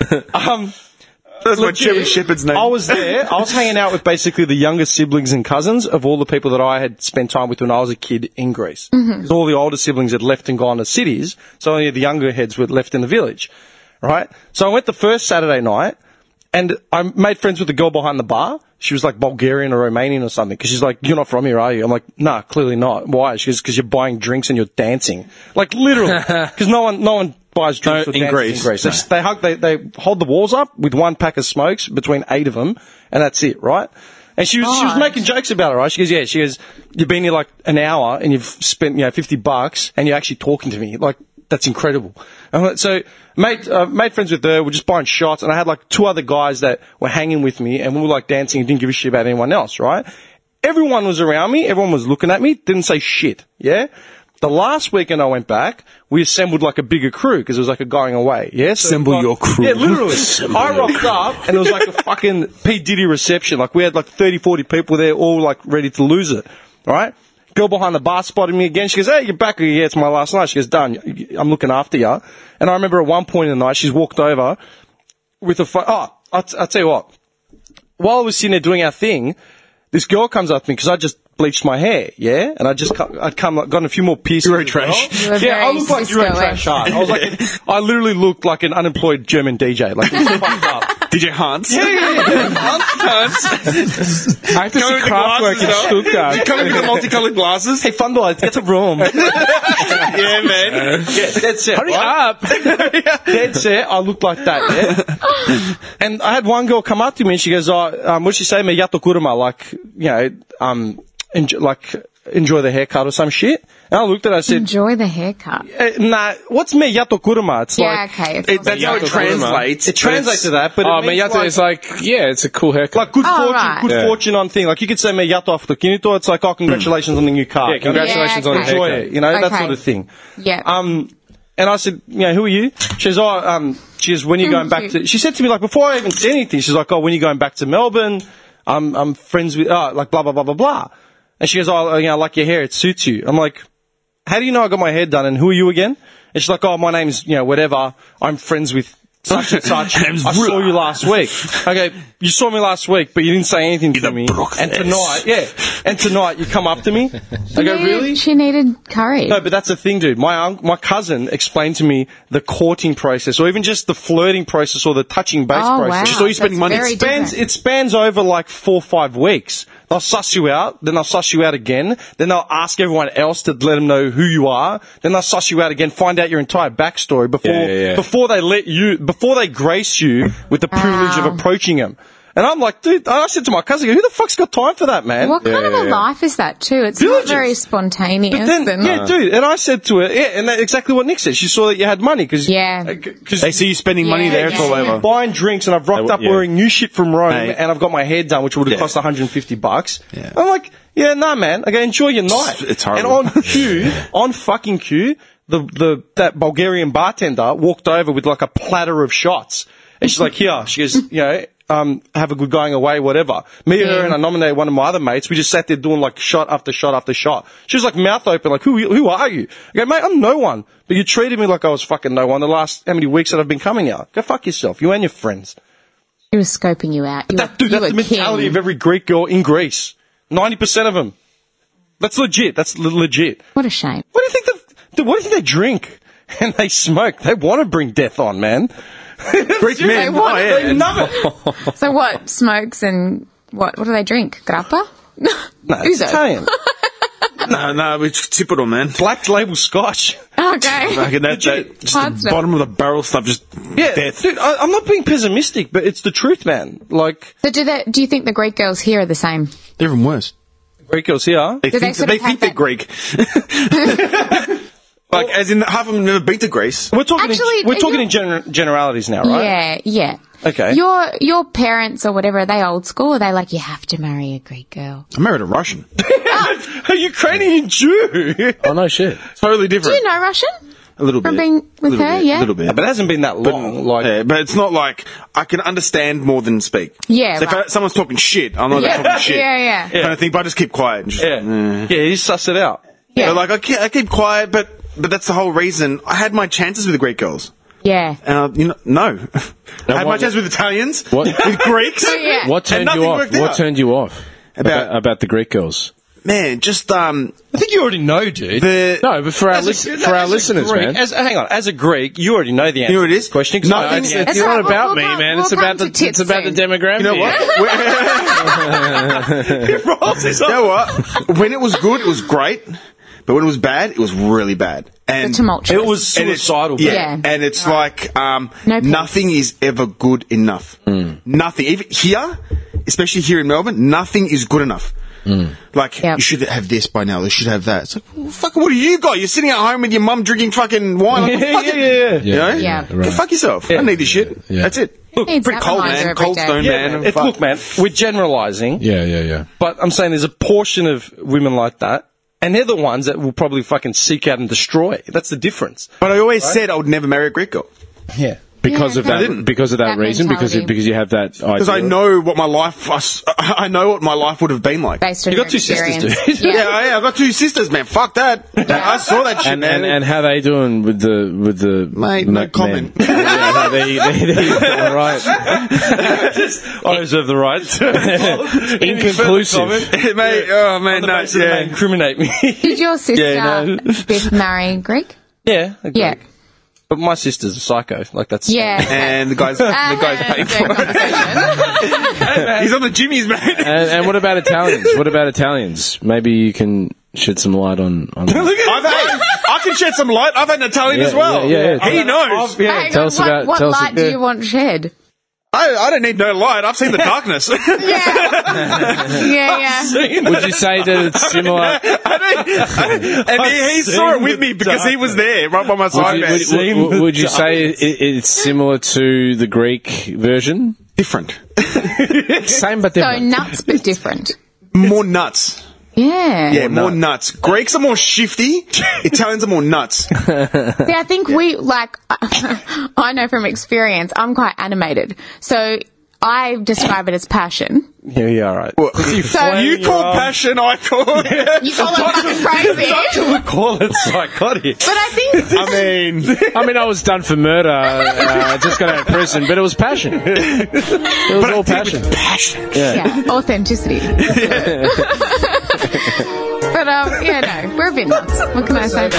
That's my German Shepherd's name. I was there. I was hanging out with basically the younger siblings and cousins of all the people that I had spent time with when I was a kid in Greece. Because all the older siblings had left and gone to cities, so only the younger heads were left in the village, right? So I went the first Saturday night, and I made friends with the girl behind the bar. She was like Bulgarian or Romanian or something, because she's like, "You're not from here, are you?" I'm like, "Nah, clearly not." Why? She goes, "Because you're buying drinks and you're dancing." Like, literally. Because no one buys drinks or in dances Greece. in Greece. They hold the walls up with one pack of smokes between 8 of them, and that's it, right? And she was making jokes about it, right? She goes, "Yeah." She goes, "You've been here like an hour and you've spent $50 and you're actually talking to me. Like, that's incredible." So made friends with her. We're just buying shots, and I had like 2 other guys that were hanging with me, and we were like dancing and didn't give a shit about anyone else, right? Everyone was around me. Everyone was looking at me. Didn't say shit. Yeah. The last weekend I went back, we assembled like a bigger crew because it was like a going away. Yeah, so Assemble your crew. Yeah, literally. I rocked up and it was like a fucking P. Diddy reception. Like we had like 30, 40 people there, all like ready to lose it. All right. Girl behind the bar spotted me again. She goes, "Hey, you're back." Yeah, it's my last night. She goes, "Done. I'm looking after you." And I remember at one point in the night, she's walked over with a I'll tell you what. While I was sitting there doing our thing, this girl comes up to me because I just bleached my hair, yeah, and I'd gotten a few more piercings. Euro trash. Yeah, I looked like Euro trash hard. I was like, I literally looked like an unemployed German DJ, like it was fucked up. DJ Hans. Yeah. Hans. I have to see Kraftwerk in Stuttgart. You coming with the multicolored glasses? Hey, fun boy, get a room. Yeah, man. Yeah, dead set. Hurry right? up. Dead set. I looked like that, yeah. And I had one girl come up to me and she goes, what'd she say? Me yato kuruma, like, enjoy the haircut or some shit. And I looked at her and I said, Enjoy the haircut. Nah, what's me yato kuruma? It's like, okay. That's how it translates. it translates to that, but it means yato is like, it's a cool haircut. like good fortune, right. good fortune on thing. Like you could say me yato aftokinito, it's like, congratulations on the new car. Yeah, congratulations Yeah, on the okay. Enjoy haircut. it, that Okay. sort of thing. Yeah. And I said, who are you? She goes, she goes, when are you going back to, she said to me, like, before I even said anything, she's like, when are you going back to Melbourne? I'm friends with, like, blah, blah, blah, blah, blah. And she goes, I like your hair, it suits you. I'm like, how do you know I got my hair done, and who are you again? And she's like, my name's, whatever, I'm friends with such and such. I saw you last week. Okay, you saw me last week, but you didn't say anything to me. And tonight you come up to me. I go, really? She needed curry. No, but that's the thing, dude. My cousin explained to me the courting process, or even just the flirting process, or the touching base process. Wow. She saw you spending That's money. very different. It spans over like 4 or 5 weeks. They'll suss you out, then they'll suss you out again, then they'll ask everyone else to let them know who you are, then they'll suss you out again, find out your entire backstory before they grace you with the privilege of approaching them. And I'm like, dude, I said to my cousin, who the fuck's got time for that, man? What kind of a life is that, too? It's Villages. not very spontaneous. But then, dude, and I said to her, and that's exactly what Nick said. She saw that you had money because They see you spending money there, it's all over. buying drinks, and I've rocked up wearing new shit from Rome, Hey. and I've got my hair done, which would have cost $150. Yeah. I'm like, man. I go, enjoy your night. It's horrible. And on fucking cue, that Bulgarian bartender walked over with like a platter of shots, and she's like, here. She goes, have a good going away, whatever. Me, her, and I nominated one of my other mates. We just sat there doing like shot after shot after shot. She was like mouth open, like, who are you? I go, mate, I'm no one. But you treated me like I was fucking no one the last how many weeks that I've been coming here. Go fuck yourself. You and your friends. She was scoping you out. That's the mentality of every Greek girl in Greece. 90% of them. That's legit. What a shame. What do you think they drink? And they smoke. They want to bring death on, man. Greek men. They want- They love it. So what? Smokes and what do they drink? Grappa? No, it's Uzo. Italian. No, it's typical, man. Black label scotch. Okay. Fucking that just Hard the stuff. bottom of the barrel stuff, just death. Dude, I'm not being pessimistic, but it's the truth, man. Like, So do you think the Greek girls here are the same? They're even worse. Greek girls here. They Do they think, sort they of have think they're that- Greek. Like, as in, half of them never been to Greece. We're talking. Actually, we're talking in generalities now, right? Yeah. Okay. Your parents or whatever, are they old school? Or are they like, you have to marry a Greek girl? I married a Russian. A Ukrainian Jew. Oh, no shit. Totally Do different. you know Russian? A little bit. From being with her, yeah? A little bit. But it hasn't been that long. But it's not like I can understand more than speak. Yeah, So right. if someone's talking shit, I'm not talking shit. Yeah. Kind of thing, but I just keep quiet. And just, Yeah, you suss it out. Yeah. So, like, I keep quiet, but that's the whole reason. I had my chances with the Greek girls. Yeah. And, no. I had my chances with Italians, with Greeks. Yeah. What turned you off? What turned you off about the Greek girls? Man, just I think you already know, dude. No, but for our listeners, Greek, man. Hang on, as a Greek, you already know the answer. You know what it is? To this question. Nothing. It's not about me, man. It's about the demographic. You know what? You know what? When it was good, it was great. But when it was bad, it was really bad. And tumultuous. It was suicidal. Yeah. And it's like, No nothing is ever good enough. Nothing. Even here, especially here in Melbourne, nothing is good enough. Like, you should have this by now, you should have that. It's like, well, fucking, what do you got? You're sitting at home with your mum drinking fucking wine. Like, You know? Yeah. Go fuck yourself. I don't need this shit. Yeah. That's it. Look, Needs pretty cold, appetizer man. every Cold day. stone, man. Look, man, we're generalising. Yeah. But I'm saying there's a portion of women like that, and they're the ones that will probably fucking seek out and destroy. That's the difference. But I always said I would never marry a Greek girl. Yeah. Because of that That reason, because mentality. you have that idea. Because I know what my life, I know what my life would have been like. Based on You your got two sisters, experience. dude. Yeah, I've got two sisters, man. Fuck that. I saw that shit, man. and how they doing with the Mate, no comment. Yeah, there you go. Right. I reserve the right. Inconclusive. Mate, oh man, no, They incriminate me. Did your sister Biff marry Greek? Yeah. Yeah. But my sister's a psycho. Like, that's... Yeah. And the guy's paying for it. He's on the jimmies, mate. And what about Italians? Maybe you can shed some light on I can shed some light. I've had an Italian as well. Yeah. He knows. Hang Tell on, us about- what tell us light do you want shed? I don't need no light. I've seen the darkness. Yeah. Would you say that it's similar? And he saw it with me because he was there right by my side. man. Would you say it's similar to the Greek version? Different. Same but So different. nuts but different. More nuts. Yeah. Yeah, more nuts. Greeks are more shifty. Italians are more nuts. See, I think we, like, I know from experience, I'm quite animated. So I describe it as passion. Yeah, yeah, all right. Well, you call passion, I call it. You call it fucking crazy. We call it psychotic. But I think... I mean, I was done for murder. Just got out of prison, but it was passion. It was all passion. Passion. Yeah, authenticity. But, no, we're a bit nuts. What can I say?